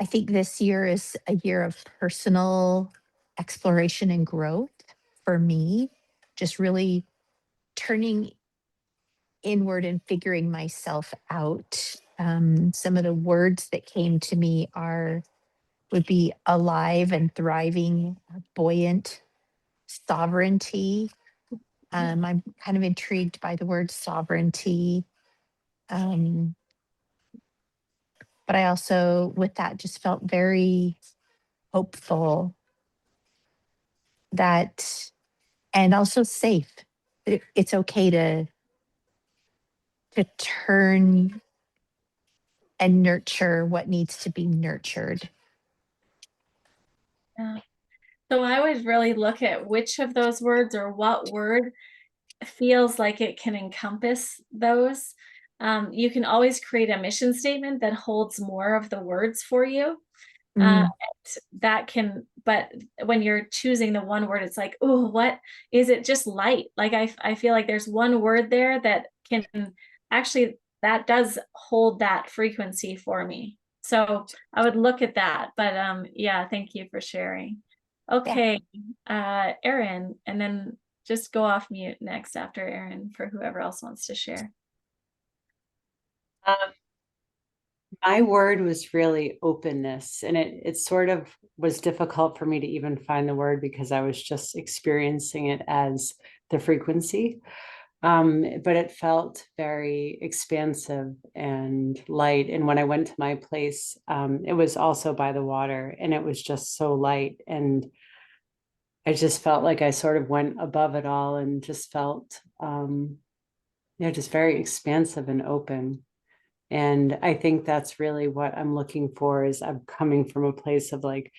I think this year is a year of personal exploration and growth for me, just really turning inward and figuring myself out. Some of the words that came to me would be alive and thriving, buoyant, sovereignty. I'm kind of intrigued by the word sovereignty. But I also, with that, just felt very hopeful that, and also safe. It's okay to turn and nurture what needs to be nurtured. Yeah. So I would really look at which of those words or what word feels like it can encompass those. You can always create a mission statement that holds more of the words for you. That can, but when you're choosing the one word, it's like, oh, what is it? Just light. Like I feel like there's one word there that can actually, that does hold that frequency for me. So I would look at that. But yeah, thank you for sharing. Okay, Erin, and then just go off mute next after Erin for whoever else wants to share. My word was really openness, and it sort of was difficult for me to even find the word because I was just experiencing it as the frequency. But it felt very expansive and light. And when I went to my place, it was also by the water, and it was just so light. And I just felt like I sort of went above it all and just felt, just very expansive and open. And I think that's really what I'm looking for, is I'm coming from a place of like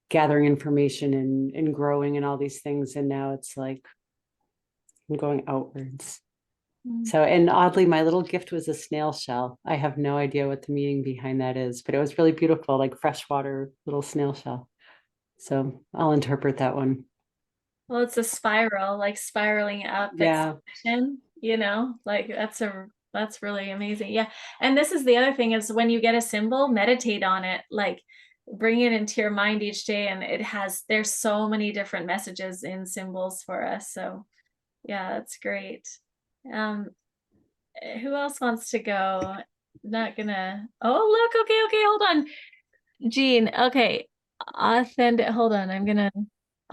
gathering information and growing and all these things. And now it's like I'm going outwards. So, and oddly, my little gift was a snail shell. I have no idea what the meaning behind that is, but it was really beautiful, like freshwater little snail shell. So I'll interpret that one. Well, it's a spiral, like spiraling up Yeah. expansion, like that's really amazing. Yeah. And this is the other thing, is when you get a symbol, meditate on it, like bring it into your mind each day. And there's so many different messages in symbols for us. So yeah, that's great. Who else wants to go? Not gonna, oh, look, okay, hold on. Jean, okay. Hold on,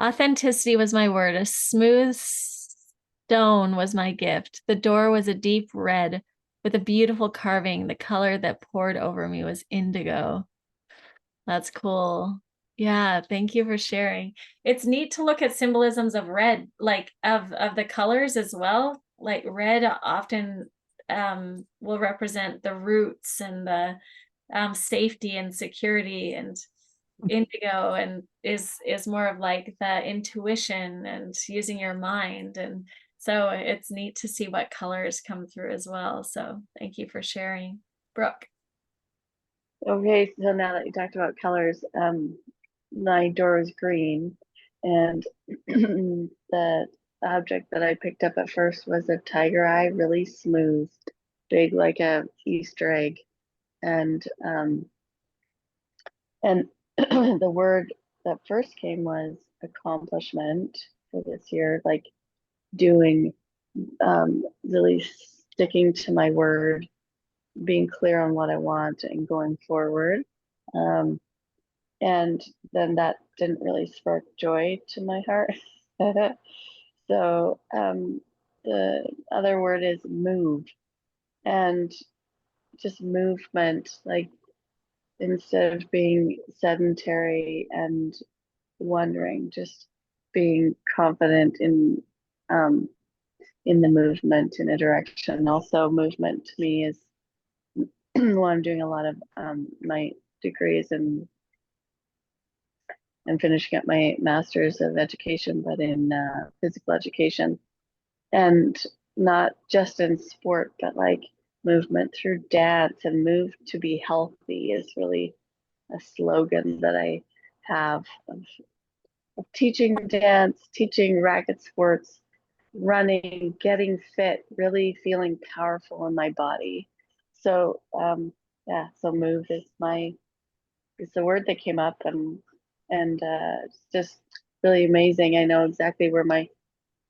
authenticity was my word. A smooth stone was my gift. The door was a deep red with a beautiful carving. The color that poured over me was indigo. That's cool. Yeah, thank you for sharing. It's neat to look at symbolisms of red, like of the colors as well. Like red often will represent the roots and the safety and security, and indigo and is more of like the intuition and using your mind. And so it's neat to see what colors come through as well. So thank you for sharing. Brooke. Okay, so now that you talked about colors, my door is green, and the object that I picked up at first was a tiger eye, really smooth, big like a Easter egg, and the word that first came was accomplishment for this year, like doing, really sticking to my word, being clear on what I want and going forward. And then that didn't really spark joy to my heart. So the other word is move, and just movement, like instead of being sedentary and wondering, just being confident in the movement in a direction. Also, movement to me is well, I'm doing a lot of my degrees and finishing up my master's of education, but in physical education, and not just in sport, but like movement through dance. And move to be healthy is really a slogan that I have of teaching dance, teaching racket sports, running, getting fit, really feeling powerful in my body. So yeah, so move is the word that came up, and it's just really amazing. I know exactly where my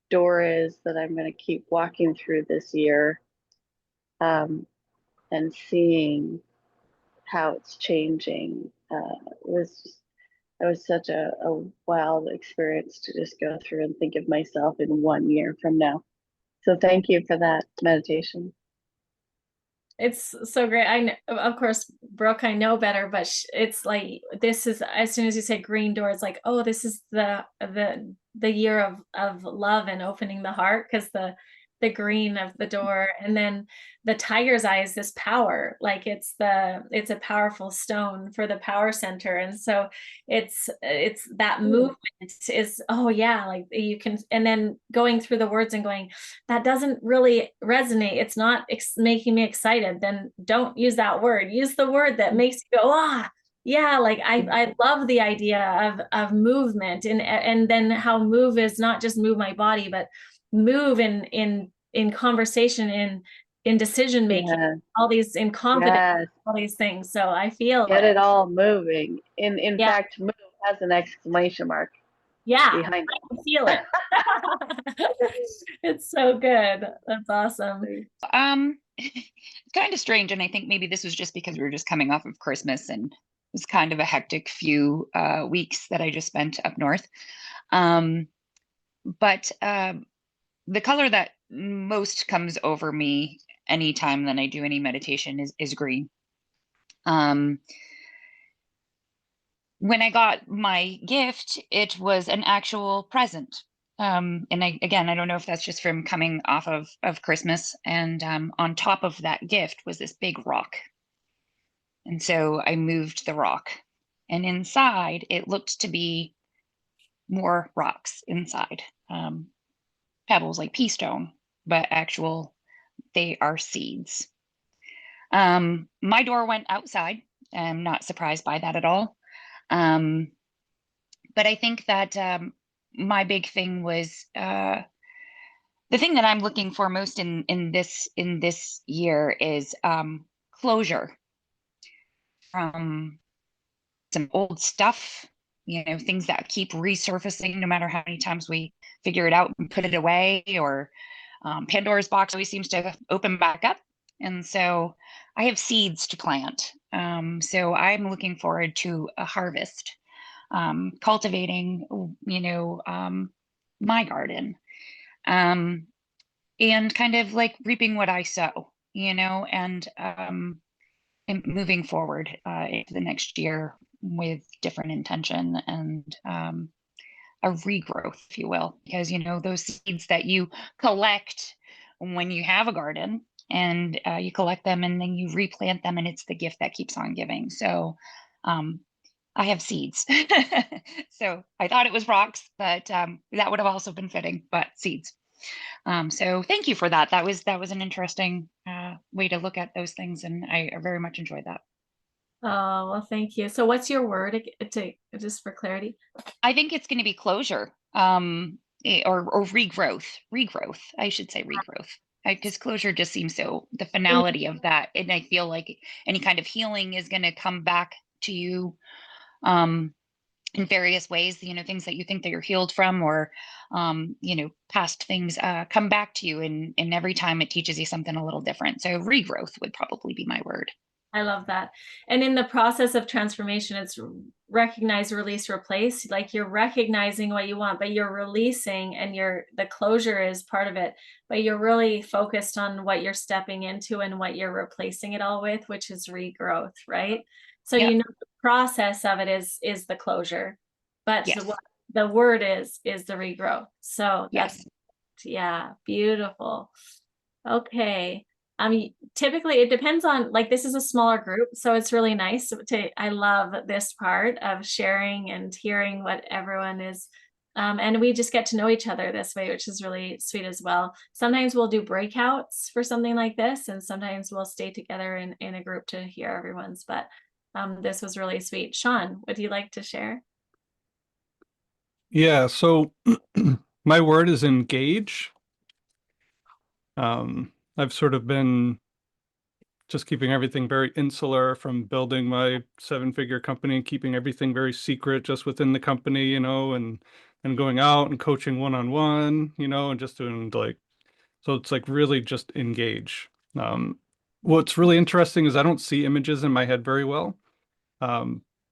door is that I'm going to keep walking through this year, and seeing how it's changing. It was such a wild experience to just go through and think of myself in 1 year from now. So thank you for that meditation. It's so great. Of course, Brooke, I know better, but it's like, this is, as soon as you say green door, it's like, oh, this is the year of love and opening the heart, because the green of the door, and then the tiger's eye is this power, like it's a powerful stone for the power center. And so it's that movement is, oh yeah, like you can, and then going through the words and going, that doesn't really resonate, it's not making me excited, then don't use that word. Use the word that makes you go, yeah, like I love the idea of movement, and then how move is not just move my body, but move in conversation, in decision making, Yeah. all these, in confidence, Yes. all these things. So I feel Get it all moving. In Yeah. fact, move has an exclamation mark Yeah, behind I can feel it. It's so good. That's awesome. It's kind of strange, and I think maybe this was just because we were just coming off of Christmas, and it was kind of a hectic few weeks that I just spent up north. But the color that most comes over me anytime that I do any meditation is green. When I got my gift, it was an actual present. And I don't know if that's just from coming off of Christmas, and on top of that gift was this big rock. And so I moved the rock, and inside it looked to be more rocks inside, pebbles like pea stone, but they are seeds. My door went outside. I'm not surprised by that at all. But I think that my big thing was the thing that I'm looking for most in this year is closure from some old stuff, things that keep resurfacing no matter how many times we figure it out and put it away, or Pandora's box always seems to open back up. And so I have seeds to plant. So I'm looking forward to a harvest, cultivating, my garden, and kind of like reaping what I sow, and moving forward into the next year with different intention and a regrowth, if you will, because those seeds that you collect when you have a garden, and you collect them and then you replant them, and it's the gift that keeps on giving. So I have seeds. So I thought it was rocks, but that would have also been fitting, but seeds. So thank you for that. That was an interesting way to look at those things, and I very much enjoyed that. Oh, well, thank you. So what's your word just for clarity? I think it's going to be closure, or regrowth. Regrowth, I should say regrowth, because closure just seems so the finality of that, and I feel like any kind of healing is going to come back to you in various ways. Things that you think that you're healed from, or past things come back to you, and every time it teaches you something a little different. So regrowth would probably be my word. I love that. And in the process of transformation, it's recognize, release, replace. Like you're recognizing what you want, but you're releasing, and the closure is part of it, but you're really focused on what you're stepping into and what you're replacing it all with, which is regrowth, right? So Yep. the process of it is the closure, but Yes. what the word is the regrowth. So that's, yes. Yeah, beautiful. Okay. Typically it depends on, like, this is a smaller group, so it's really nice I love this part of sharing and hearing what everyone is, and we just get to know each other this way, which is really sweet as well. Sometimes we'll do breakouts for something like this, and sometimes we'll stay together in a group to hear everyone's, but this was really sweet. Shawn, would you like to share? Yeah, so my word is engage. I've sort of been just keeping everything very insular from building my 7-figure company and keeping everything very secret just within the company, and going out and coaching one-on-one, and just doing so it's like really just engage. What's really interesting is I don't see images in my head very well.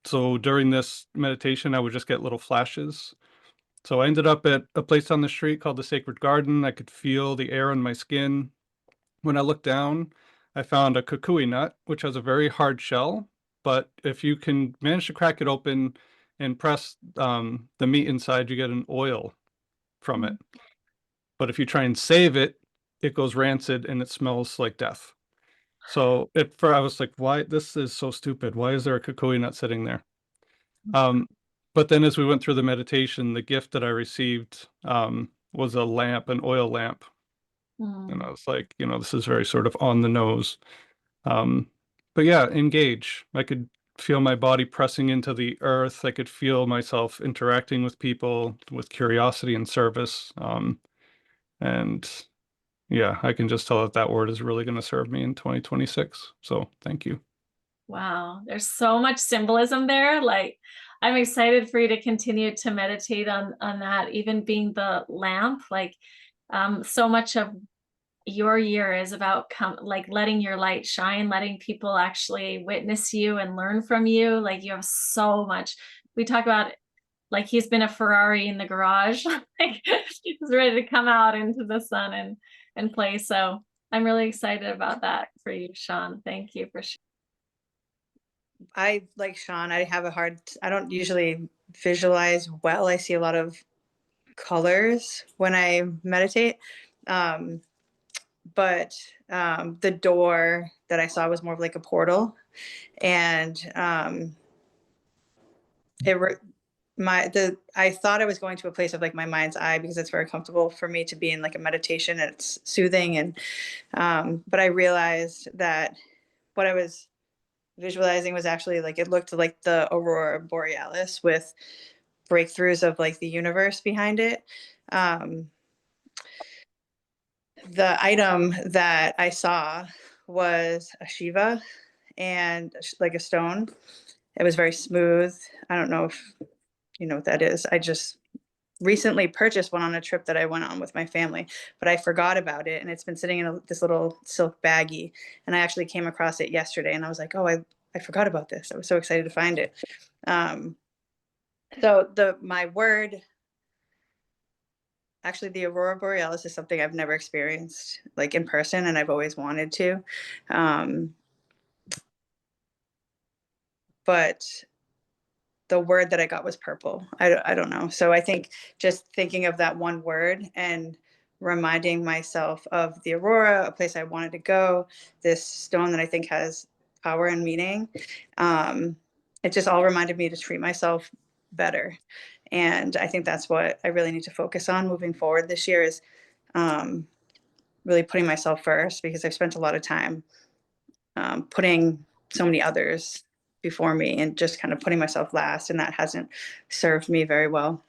So during this meditation, I would just get little flashes. So I ended up at a place on the street called the Sacred Garden. I could feel the air on my skin. When I looked down, I found a kukui nut, which has a very hard shell, but if you can manage to crack it open and press the meat inside, you get an oil from it. But if you try and save it, it goes rancid and it smells like death. So I was like, why? This is so stupid. Why is there a kukui nut sitting there? But then as we went through the meditation, the gift that I received was a lamp, an oil lamp. And I was like, this is very sort of on the nose. But yeah, engage. I could feel my body pressing into the earth. I could feel myself interacting with people with curiosity and service. And yeah, I can just tell that word is really going to serve me in 2026. So thank you. Wow, there's so much symbolism there. Like, I'm excited for you to continue to meditate on that, even being the lamp. Like, so much of your year is about letting your light shine, letting people actually witness you and learn from you. Like, you have so much. We talk about, like, he's been a Ferrari in the garage, like he's ready to come out into the sun and play. So I'm really excited about that for you, Shawn. Thank you for sharing. I, like Shawn, I don't usually visualize well. I see a lot of colors when I meditate. But the door that I saw was more of like a portal, and I thought I was going to a place of like my mind's eye, because it's very comfortable for me to be in like a meditation, and it's soothing. And but I realized that what I was visualizing was actually like, it looked like the aurora borealis with breakthroughs of like the universe behind it. The item that I saw was a Shiva, and like a stone. It was very smooth. I don't know if you know what that is. I just recently purchased one on a trip that I went on with my family, but I forgot about it, and it's been sitting in this little silk baggie. And I actually came across it yesterday, and I was like, oh, I forgot about this. I was so excited to find it. So my word, actually, the aurora borealis is something I've never experienced like in person, and I've always wanted to. But the word that I got was purple. I don't know. So I think just thinking of that one word and reminding myself of the aurora, a place I wanted to go, this stone that I think has power and meaning. It just all reminded me to treat myself better. And I think that's what I really need to focus on moving forward this year, is really putting myself first, because I've spent a lot of time putting so many others before me and just kind of putting myself last, and that hasn't served me very well.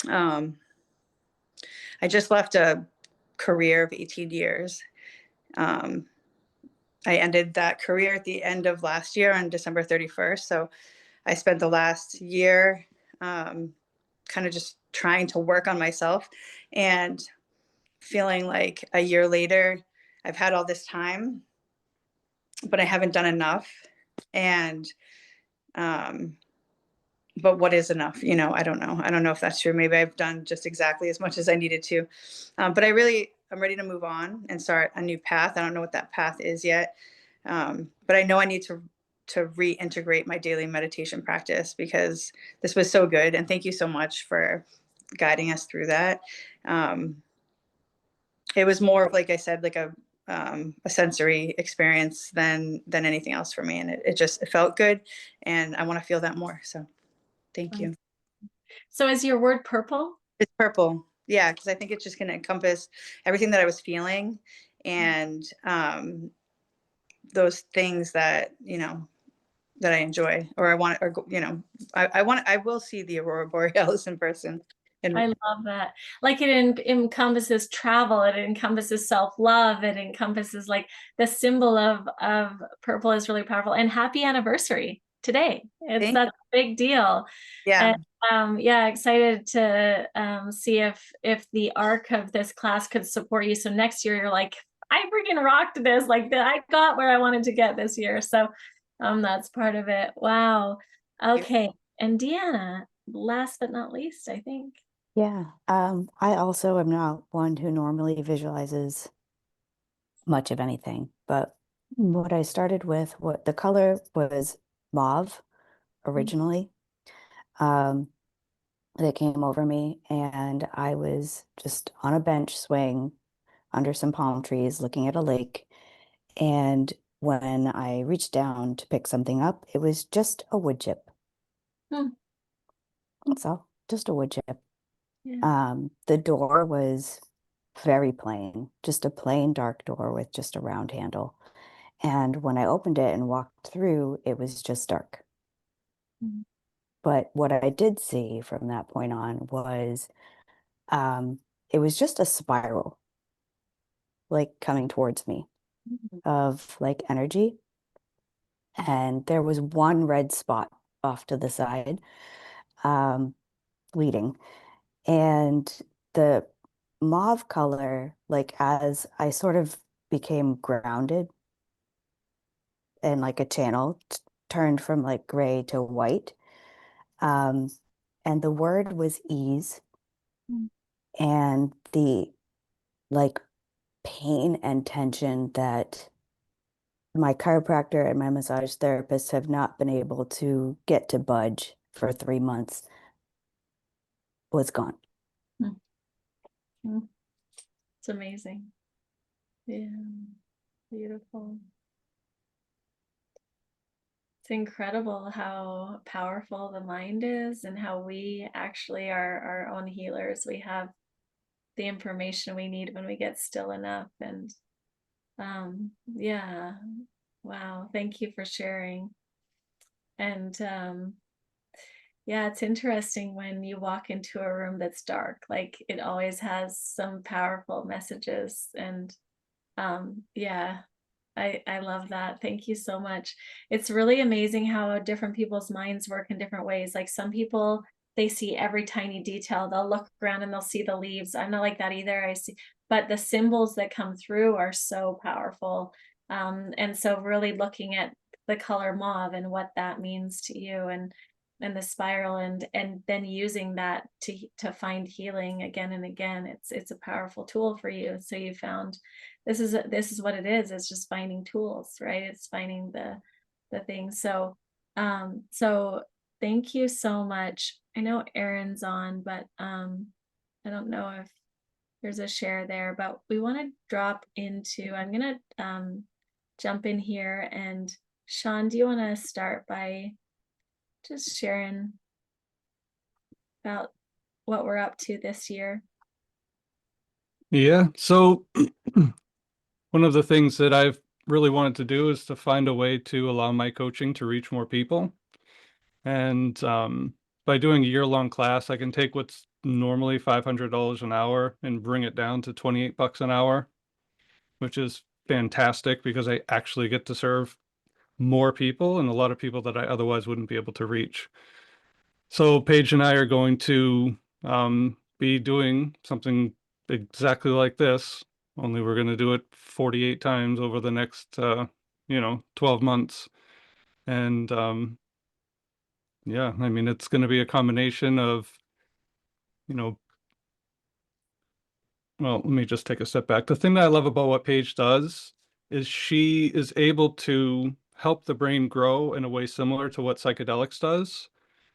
I just left a career of 18 years. I ended that career at the end of last year on December 31st. So I spent the last year kind of just trying to work on myself, and feeling like a year later, I've had all this time, but I haven't done enough. And but what is enough? You know, I don't know. I don't know if that's true. Maybe I've done just exactly as much as I needed to. But I'm ready to move on and start a new path. I don't know what that path is yet. But I know I need to reintegrate my daily meditation practice, because this was so good. And thank you so much for guiding us through that. It was more of, like I said, like a sensory experience than anything else for me. And it felt good, and I want to feel that more. So thank you. So is your word purple? It's purple. Yeah, because I think it's just going to encompass everything that I was feeling, and those things that, that I enjoy, or I want, or, I will see the aurora borealis in person. And I love that. Like it encompasses travel, it encompasses self-love, it encompasses, like, the symbol of purple is really powerful. And happy anniversary today. That's a big deal. yeah. And yeah, excited to see if the arc of this class could support you. So next year you're like, I freaking rocked this. Like, I got where I wanted to get this year. So that's part of it. Wow. Okay. And Deanna, last but not least, I think. Yeah, I also am not one who normally visualizes much of anything, but what I started with, what the color was mauve originally, that came over me, and I was just on a bench swing under some palm trees looking at a lake, and when I reached down to pick something up, it was just a wood chip. That's all, just a wood chip. Yeah. The door was very plain, just a plain dark door with just a round handle. And when I opened it and walked through, it was just dark. But what I did see from that point on was it was just a spiral, like coming towards me, of like energy. And there was one red spot off to the side, leading. And the mauve color, like as I sort of became grounded and like a channel turned from like gray to white. And the word was ease. And the like pain and tension that my chiropractor and my massage therapist have not been able to get to budge for 3 months was gone. It's amazing. Yeah, beautiful. It's incredible how powerful the mind is and how we actually are our own healers. We have the information we need when we get still enough. And yeah, wow, thank you for sharing. And yeah, it's interesting when you walk into a room that's dark, like it always has some powerful messages. And yeah, I love that. Thank you so much. It's really amazing how different people's minds work in different ways. Like some people, they see every tiny detail. They'll look around and they'll see the leaves. I'm not like that either. I see, but the symbols that come through are so powerful. And so really looking at the color mauve and what that means to you, and the spiral, and then using that to find healing again and again. It's a powerful tool for you. So you found this is what it is. It's just finding tools, right? It's finding the things. So so thank you so much. I know Erin's on, but I don't know if there's a share there, but we want to drop into, I'm gonna jump in here. And Shawn, do you want to start by just sharing about what we're up to this year? Yeah. So one of the things that I've really wanted to do is to find a way to allow my coaching to reach more people. And by doing a year-long class, I can take what's normally $500 an hour and bring it down to 28 bucks an hour, which is fantastic because I actually get to serve more people and a lot of people that I otherwise wouldn't be able to reach. So Paige and I are going to be doing something exactly like this, only we're going to do it 48 times over the next, 12 months. And yeah, I mean, it's going to be a combination of, you know, well, let me just take a step back. The thing that I love about what Paige does is she is able to help the brain grow in a way similar to what psychedelics does,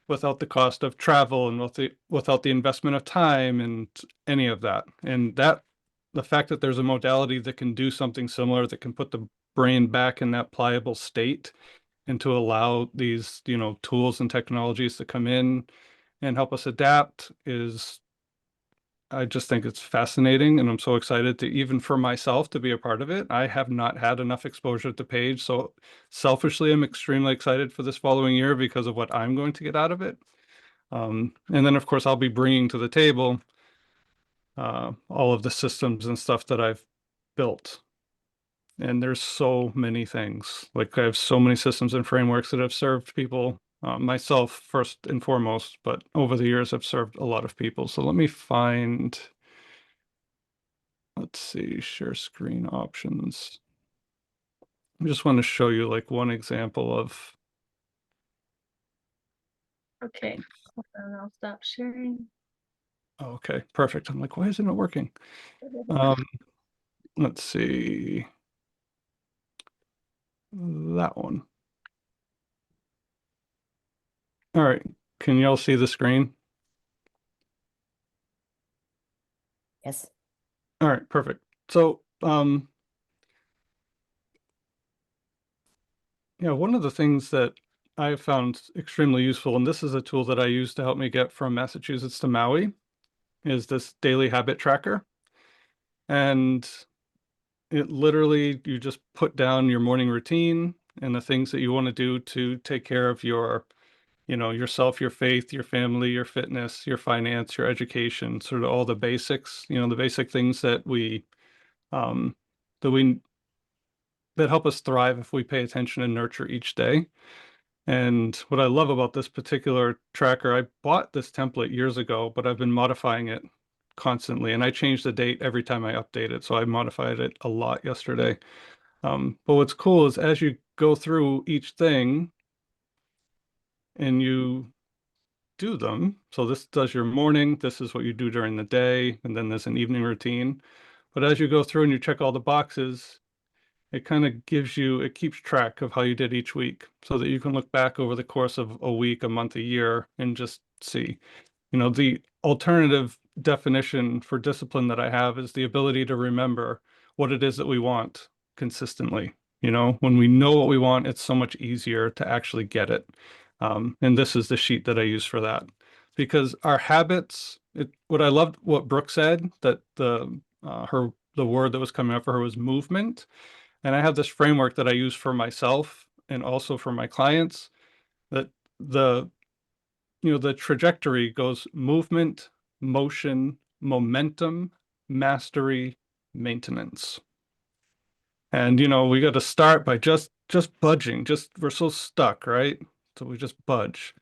without the cost of travel and without the investment of time and any of that. And that the fact that there's a modality that can do something similar, that can put the brain back in that pliable state, and to allow these, tools and technologies to come in and help us adapt, is, I just think it's fascinating, and I'm so excited to, even for myself, to be a part of it. I have not had enough exposure to Paige, so selfishly, I'm extremely excited for this following year because of what I'm going to get out of it. And then, of course, I'll be bringing to the table all of the systems and stuff that I've built. And there's so many things. Like, I have so many systems and frameworks that have served people, myself first and foremost, but over the years, I've served a lot of people. So let me find, let's see, share screen options. I just want to show you like one example of. Okay, and I'll stop sharing. Oh, okay, perfect. I'm like, why isn't it working? Let's see. That one. All right. Can y'all see the screen? Yes. All right, perfect. So, yeah, one of the things that I found extremely useful, and this is a tool that I use to help me get from Massachusetts to Maui, is this daily habit tracker. And it literally, you just put down your morning routine and the things that you want to do to take care of your, yourself, your faith, your family, your fitness, your finance, your education, sort of all the basics, the basic things that um, that we that help us thrive if we pay attention and nurture each day. And what I love about this particular tracker, I bought this template years ago, but I've been modifying it constantly, and I change the date every time I update it. So I modified it a lot yesterday. But what's cool is as you go through each thing and you do them, so this does your morning, this is what you do during the day, and then there's an evening routine. But as you go through and you check all the boxes, it kind of it keeps track of how you did each week so that you can look back over the course of a week, a month, a year, and just see. You know, the alternative definition for discipline that I have is the ability to remember what it is that we want consistently. You know, when we know what we want, it's so much easier to actually get it. And this is the sheet that I use for that. Because our habits, what I loved what Brooke said, that the word that was coming up for her was movement. And I have this framework that I use for myself and also for my clients, that the the trajectory goes movement, motion, momentum, mastery, maintenance. And we got to start by just budging. Just we're so stuck, right? So we just budge.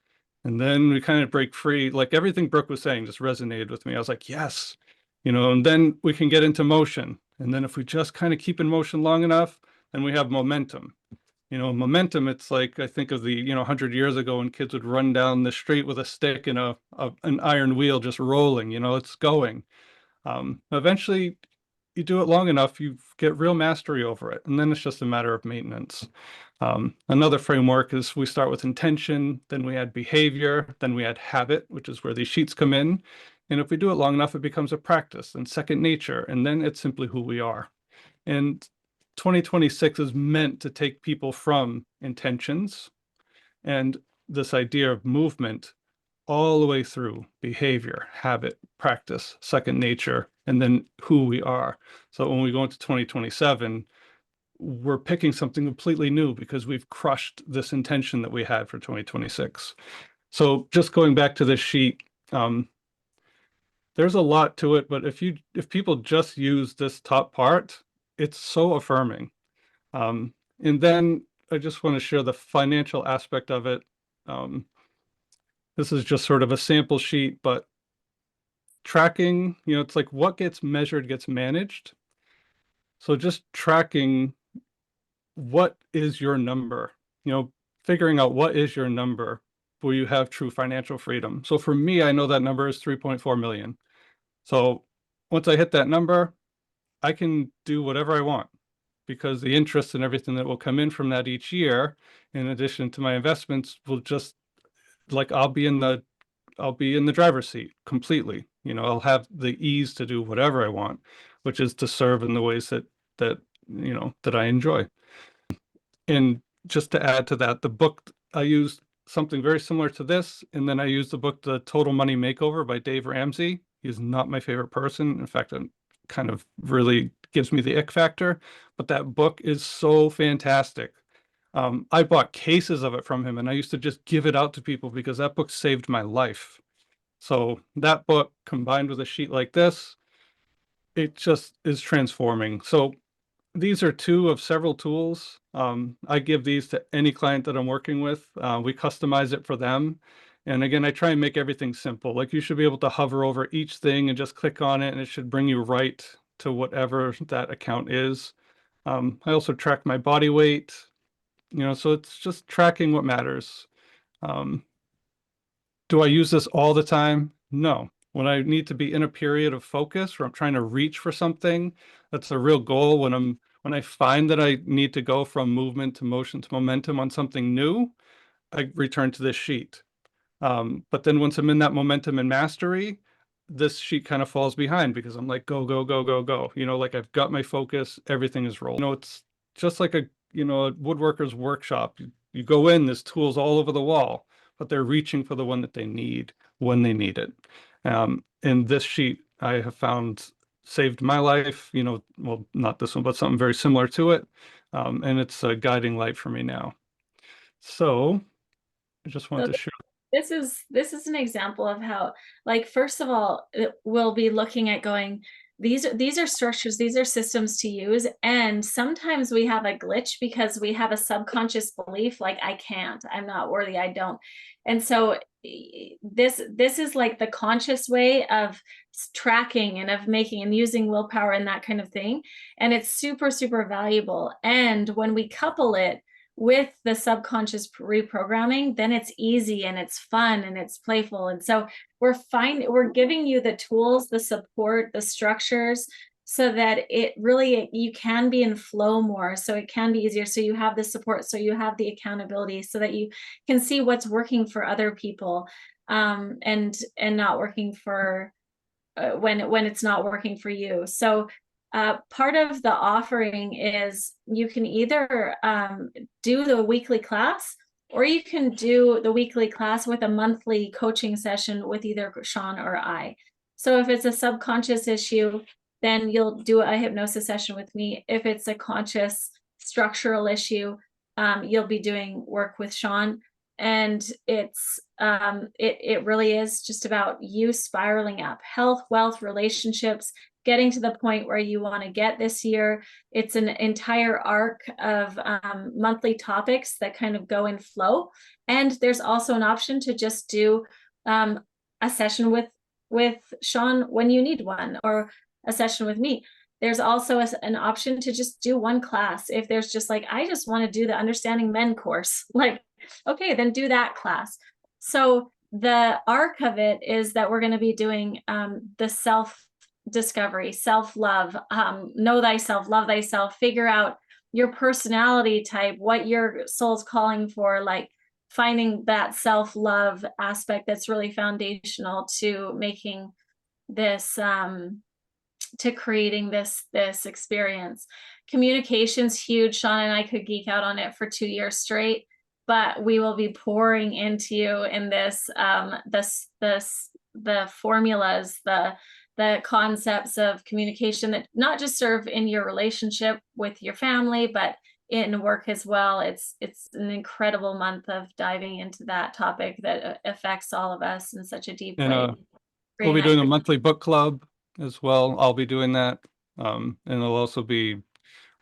And then we kind of break free. Like everything Brooke was saying just resonated with me. I was like, yes. And then we can get into motion. And then if we just kind of keep in motion long enough, then we have momentum. Momentum, it's like I think of the 100 years ago when kids would run down the street with a stick and an iron wheel just rolling. It's going. Eventually, you do it long enough, you get real mastery over it, and then it's just a matter of maintenance. Another framework is we start with intention, then we add behavior, then we add habit, which is where these sheets come in. And if we do it long enough, it becomes a practice and second nature, and then it's simply who we are. And 2026 is meant to take people from intentions and this idea of movement all the way through behavior, habit, practice, second nature, and then who we are. So when we go into 2027, we're picking something completely new because we've crushed this intention that we had for 2026. So just going back to this sheet, there's a lot to it, but if people just use this top part, it's so affirming. And then I just want to share the financial aspect of it. This is just sort of a sample sheet, but tracking, it's like what gets measured gets managed. So just tracking what is your number, figuring out what is your number where you have true financial freedom. So for me, I know that number is 3.4 million. So once I hit that number, I can do whatever I want because the interest and everything that will come in from that each year, in addition to my investments, will just like I'll be in the driver's seat completely. I'll have the ease to do whatever I want, which is to serve in the ways that I enjoy. And just to add to that, the book, I used something very similar to this, and then I used the book The Total Money Makeover by Dave Ramsey. He's not my favorite person. In fact, it kind of really gives me the ick factor, but that book is so fantastic. I bought cases of it from him, and I used to just give it out to people because that book saved my life. So that book combined with a sheet like this, it just is transforming. So these are two of several tools. I give these to any client that I'm working with. We customize it for them. And again, I try and make everything simple. Like you should be able to hover over each thing and just click on it, and it should bring you right to whatever that account is. I also track my body weight, so it's just tracking what matters. Do I use this all the time? No. When I need to be in a period of focus where I'm trying to reach for something, that's a real goal. When I find that I need to go from movement to motion to momentum on something new, I return to this sheet. But then once I'm in that momentum and mastery, this sheet kind of falls behind because I'm like, go, go, go, go, go. Like I've got my focus, everything is rolling. It's just like a woodworker's workshop. You go in, there's tools all over the wall, but they're reaching for the one that they need when they need it. And this sheet I have found saved my life, well, not this one, but something very similar to it. And it's a guiding light for me now. So I just wanted to share. This is an example of how, like, first of all, we'll be looking at going, these are structures, these are systems to use. And sometimes we have a glitch because we have a subconscious belief, like, I'm not worthy, I don't. And so this is like the conscious way of tracking and of making and using willpower and that kind of thing. And it's super, super valuable. And when we couple it with the subconscious reprogramming, then it's easy and it's fun and it's playful. And so we're giving you the tools, the support, the structures so that it really, you can be in flow more, so it can be easier, so you have the support, so you have the accountability, so that you can see what's working for other people, and not working for when it's not working for you. So part of the offering is you can either do the weekly class, or you can do the weekly class with a monthly coaching session with either Shawn or I. So if it's a subconscious issue, then you'll do a hypnosis session with me. If it's a conscious structural issue, you'll be doing work with Shawn. And it's it really is just about you spiraling up health, wealth, relationships, getting to the point where you want to get this year. It's an entire arc of monthly topics that kind of go in flow. And there's also an option to just do a session with Shawn when you need one, or a session with me. There's also an option to just do one class. If there's just like, I just want to do the Understanding Men course, like, okay, then do that class. So the arc of it is that we're going to be doing the self-discovery, self-love, know thyself, love thyself, figure out your personality type, what your soul's calling for, like finding that self-love aspect that's really foundational to making this to creating this experience. Communication's huge. Shawn and I could geek out on it for 2 years straight, but we will be pouring into you in this the formulas, the concepts of communication that not just serve in your relationship with your family, but in work as well. It's an incredible month of diving into that topic that affects all of us in such a deep way. We'll be doing a monthly book club as well. I'll be doing that. And it'll also be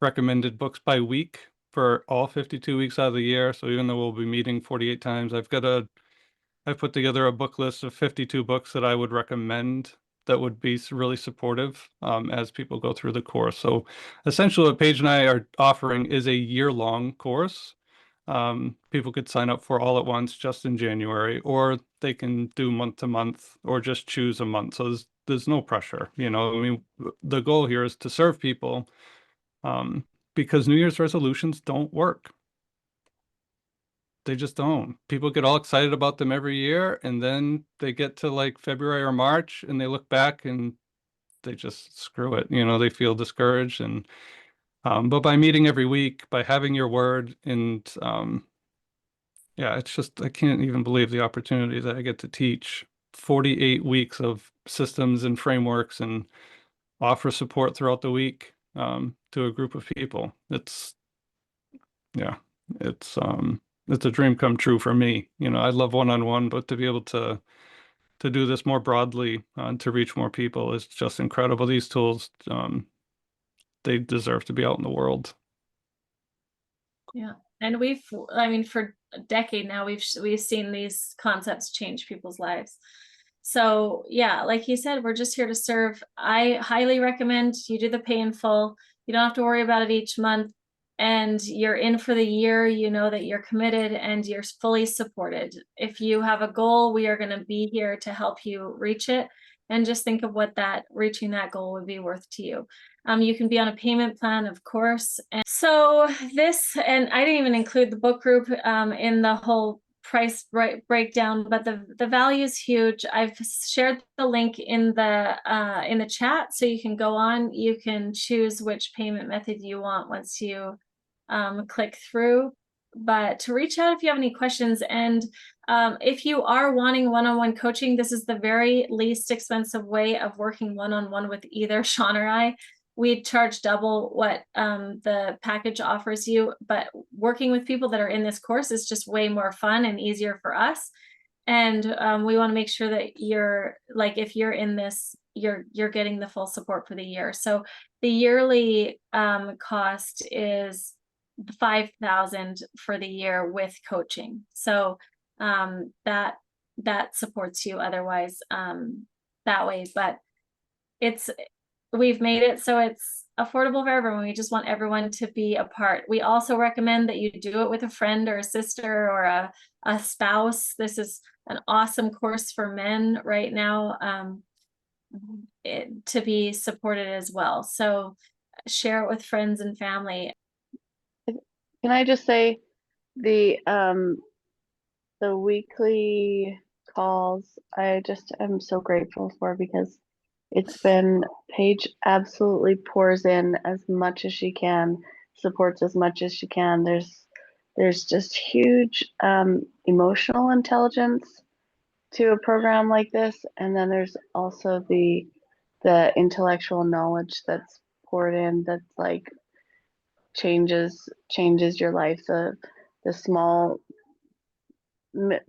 recommended books by week for all 52 weeks out of the year. So even though we'll be meeting 48 times, I've put together a book list of 52 books that I would recommend that would be really supportive as people go through the course. So essentially what Paige and I are offering is a year-long course. People could sign up for all at once just in January, or they can do month to month, or just choose a month. So there's no pressure, I mean, the goal here is to serve people, because New Year's resolutions don't work. They just don't. People get all excited about them every year, and then they get to like February or March and they look back and they just screw it. They feel discouraged. And but by meeting every week, by having your word, and yeah, it's just, I can't even believe the opportunity that I get to teach 48 weeks of systems and frameworks and offer support throughout the week to a group of people. It's a dream come true for me. I love one-on-one, but to be able to do this more broadly and to reach more people is just incredible. These tools, they deserve to be out in the world. Yeah. And I mean, for a decade now, we've seen these concepts change people's lives. So yeah, like you said, we're just here to serve. I highly recommend you do the pay in full. You don't have to worry about it each month, and you're in for the year. You know that you're committed and you're fully supported. If you have a goal, we are going to be here to help you reach it. And just think of what reaching that goal would be worth to you. You can be on a payment plan, of course. And so and I didn't even include the book group in the whole price breakdown, but the value is huge. I've shared the link in the chat, so you can go on. You can choose which payment method you want once you click through. But to reach out if you have any questions, and if you are wanting one-on-one coaching, this is the very least expensive way of working one-on-one with either Shawn or I. We charge double what the package offers you, but working with people that are in this course is just way more fun and easier for us. And we want to make sure that if you're in this, you're getting the full support for the year. So the yearly cost is $5,000 for the year with coaching. So that supports you otherwise that way. But we've made it so it's affordable for everyone. We just want everyone to be a part. We also recommend that you do it with a friend or a sister or a spouse. This is an awesome course for men right now. to be supported as well. So share it with friends and family. Can I just say the weekly calls I just am so grateful for, because it's been, Paige absolutely pours in as much as she can, supports as much as she can. There's just huge emotional intelligence to a program like this, and then there's also the intellectual knowledge that's poured in, that's like changes your life. The small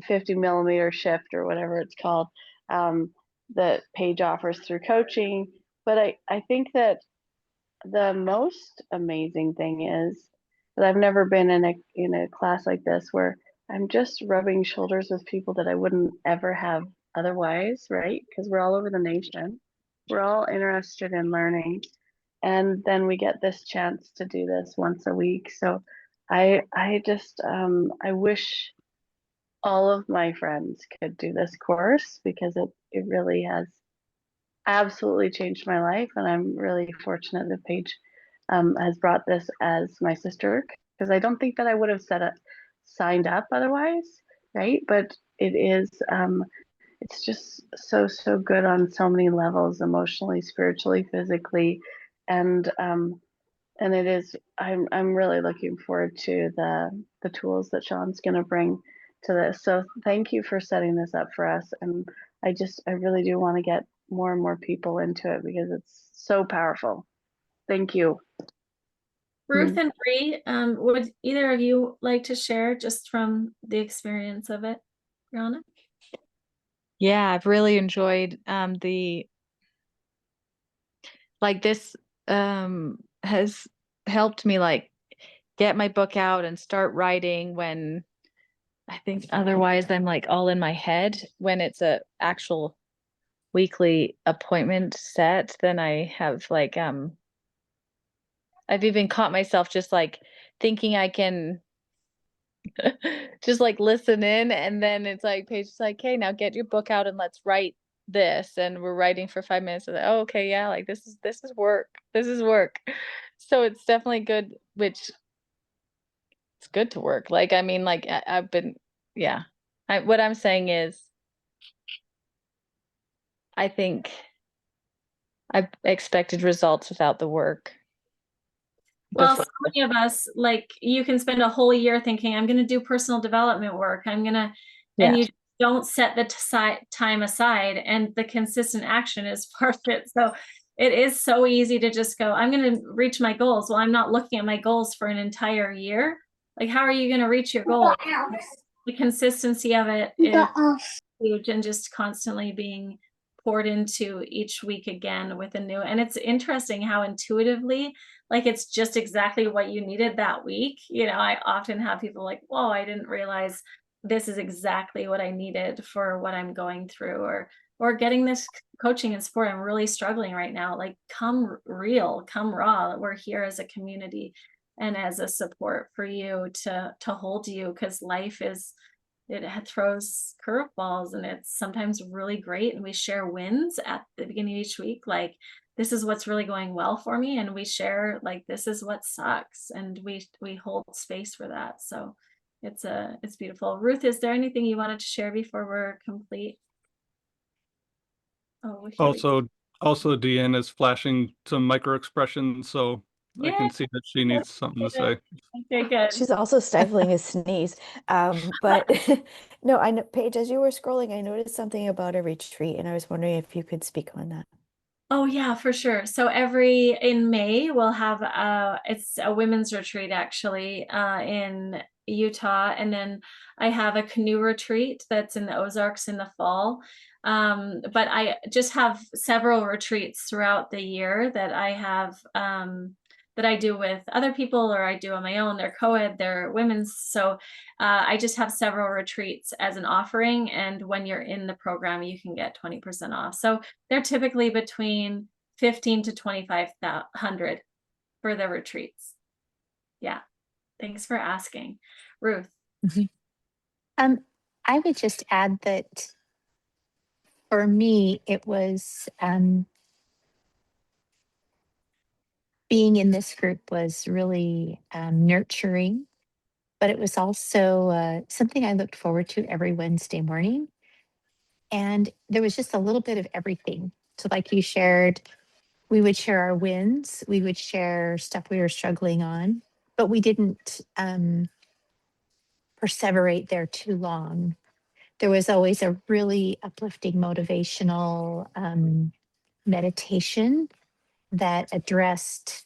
50 millimeter shift, or whatever it's called, that Paige offers through coaching. But I think that the most amazing thing is that I've never been in a class like this where I'm just rubbing shoulders with people that I wouldn't ever have otherwise, right? Because we're all over the nation. We're all interested in learning. And then we get this chance to do this once a week. So I just I wish all of my friends could do this course, because it really has absolutely changed my life. And I'm really fortunate that Paige has brought this as my sister, because I don't think that I would have signed up otherwise, right? But it is it's just so good on so many levels, emotionally, spiritually, physically, and it is, I'm really looking forward to the tools that Shawn's going to bring to this. So thank you for setting this up for us. And I really do want to get more and more people into it, because it's so powerful. Thank you. Ruth and Bree, would either of you like to share just from the experience of it, Brianna? Yeah, I've really enjoyed this has helped me like get my book out and start writing, when I think otherwise I'm like all in my head. When it's a actual weekly appointment set, then I have like I've even caught myself just like thinking I can just like listen in, and then it's like Paige is like, hey, now get your book out and let's write this, and we're writing for 5 minutes, and oh, okay, yeah, like this is work. This is work. So it's definitely good, which it's good to work. Like, I mean, like I've been, yeah. What I'm saying is, I think I've expected results without the work. Well, so before. many of us, like, you can spend a whole year thinking, I'm going to do personal development work. Yeah. And you don't set the time aside, and the consistent action is part of it. So it is so easy to just go, I'm going to reach my goals. Well, I'm not looking at my goals for an entire year. Like, how are you going to reach your goal? The consistency of it is huge, and just constantly being poured into each week again with a new, and it's interesting how intuitively, like, it's just exactly what you needed that week. I often have people like, whoa, I didn't realize this is exactly what I needed for what I'm going through, or getting this coaching and support. I'm really struggling right now. Like, come real, come raw. We're here as a community and as a support for you to hold you, because life is, throws curveballs, and it's sometimes really great. And we share wins at the beginning of each week. Like, this is what's really going well for me. And we share, like, this is what sucks. And we hold space for that. So it's beautiful. Ruth, is there anything you wanted to share before we're complete? Oh, here we go. Also Deanne is flashing some micro expressions, so I Yeah. can see that she needs something to say. Okay, good. She's also stifling a sneeze. But no, I know, Paige, as you were scrolling, I noticed something about a retreat, and I was wondering if you could speak on that. Oh yeah, for sure. So in May, we'll have it's a women's retreat, actually, in Utah. And then I have a canoe retreat that's in the Ozarks in the fall. But I just have several retreats throughout the year that I have, that I do with other people, or I do on my own. They're co-ed, they're women's. So I just have several retreats as an offering. And when you're in the program, you can get 20% off. So they're typically between 15 to 2,500 for the retreats. Yeah. Thanks for asking. Ruth. I would just add that for me, it was being in this group was really nurturing, but it was also something I looked forward to every Wednesday morning. And there was just a little bit of everything. So, like you shared, we would share our wins, we would share stuff we were struggling on, but we didn't perseverate there too long. There was always a really uplifting, motivational meditation that addressed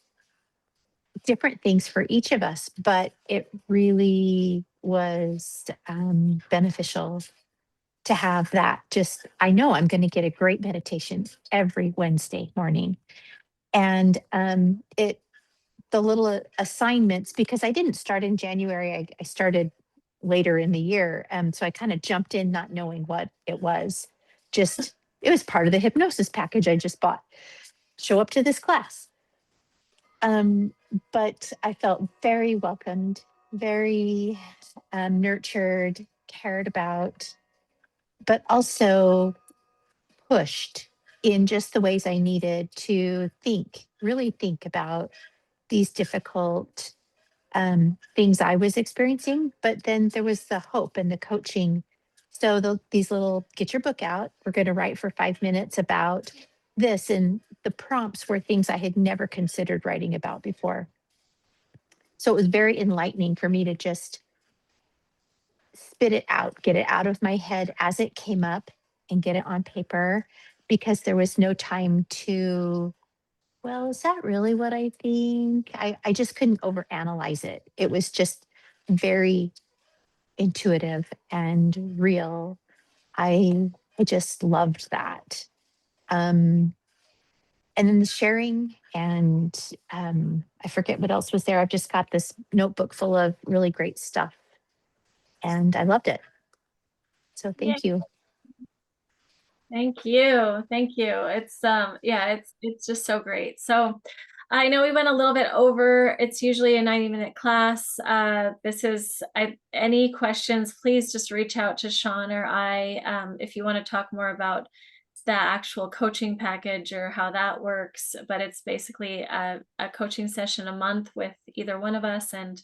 different things for each of us, but it really was beneficial to have that. Just, I know I'm going to get a great meditation every Wednesday morning. And the little assignments, because I didn't start in January, I started later in the year. So I kind of jumped in not knowing what it was. Just, it was part of the hypnosis package I just bought. Show up to this class. But I felt very welcomed, very nurtured, cared about, but also pushed in just the ways I needed to think, really think about these difficult things I was experiencing. But then there was the hope and the coaching. So these little, get your book out. We're going to write for 5 minutes about this. And the prompts were things I had never considered writing about before. So it was very enlightening for me to just spit it out, get it out of my head as it came up and get it on paper, because there was no time to, well, is that really what I think? I just couldn't overanalyze it. It was just very intuitive and real. I just loved that. And then the sharing, and I forget what else was there. I've just got this notebook full of really great stuff, and I loved it. So thank you. Thank you. Thank you. It's yeah, it's just so great. So I know we went a little bit over. It's usually a 90-minute class. This is any questions, please just reach out to Shawn or I if you want to talk more about the actual coaching package or how that works. But it's basically a coaching session a month with either one of us, and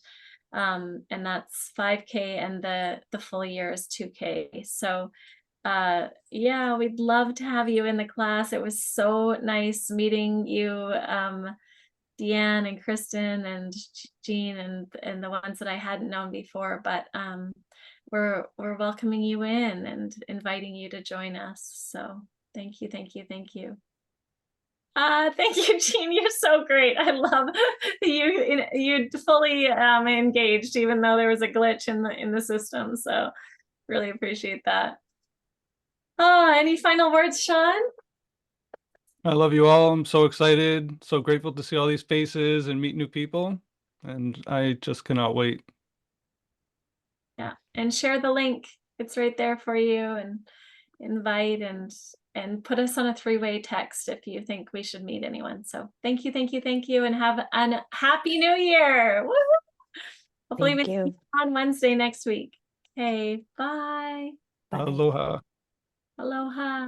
that's $5K, and the full year is $2K. So yeah, we'd love to have you in the class. It was so nice meeting you, Deanne and Kristen and Jean, and the ones that I hadn't known before. But we're welcoming you in and inviting you to join us. So thank you, thank you, thank you. Thank you, Jean. You're so great. I love you fully engaged, even though there was a glitch in the system. So really appreciate that. Oh, any final words, Shawn? I love you all. I'm so excited, so grateful to see all these faces and meet new people. And I just cannot wait. Yeah, and share the link. It's right there for you, and invite and put us on a 3-way text if you think we should meet anyone. So thank you, thank you, thank you, and have a happy new year. Woo-hoo! Hopefully we see you on Wednesday next week. Okay, bye. Aloha. Aloha.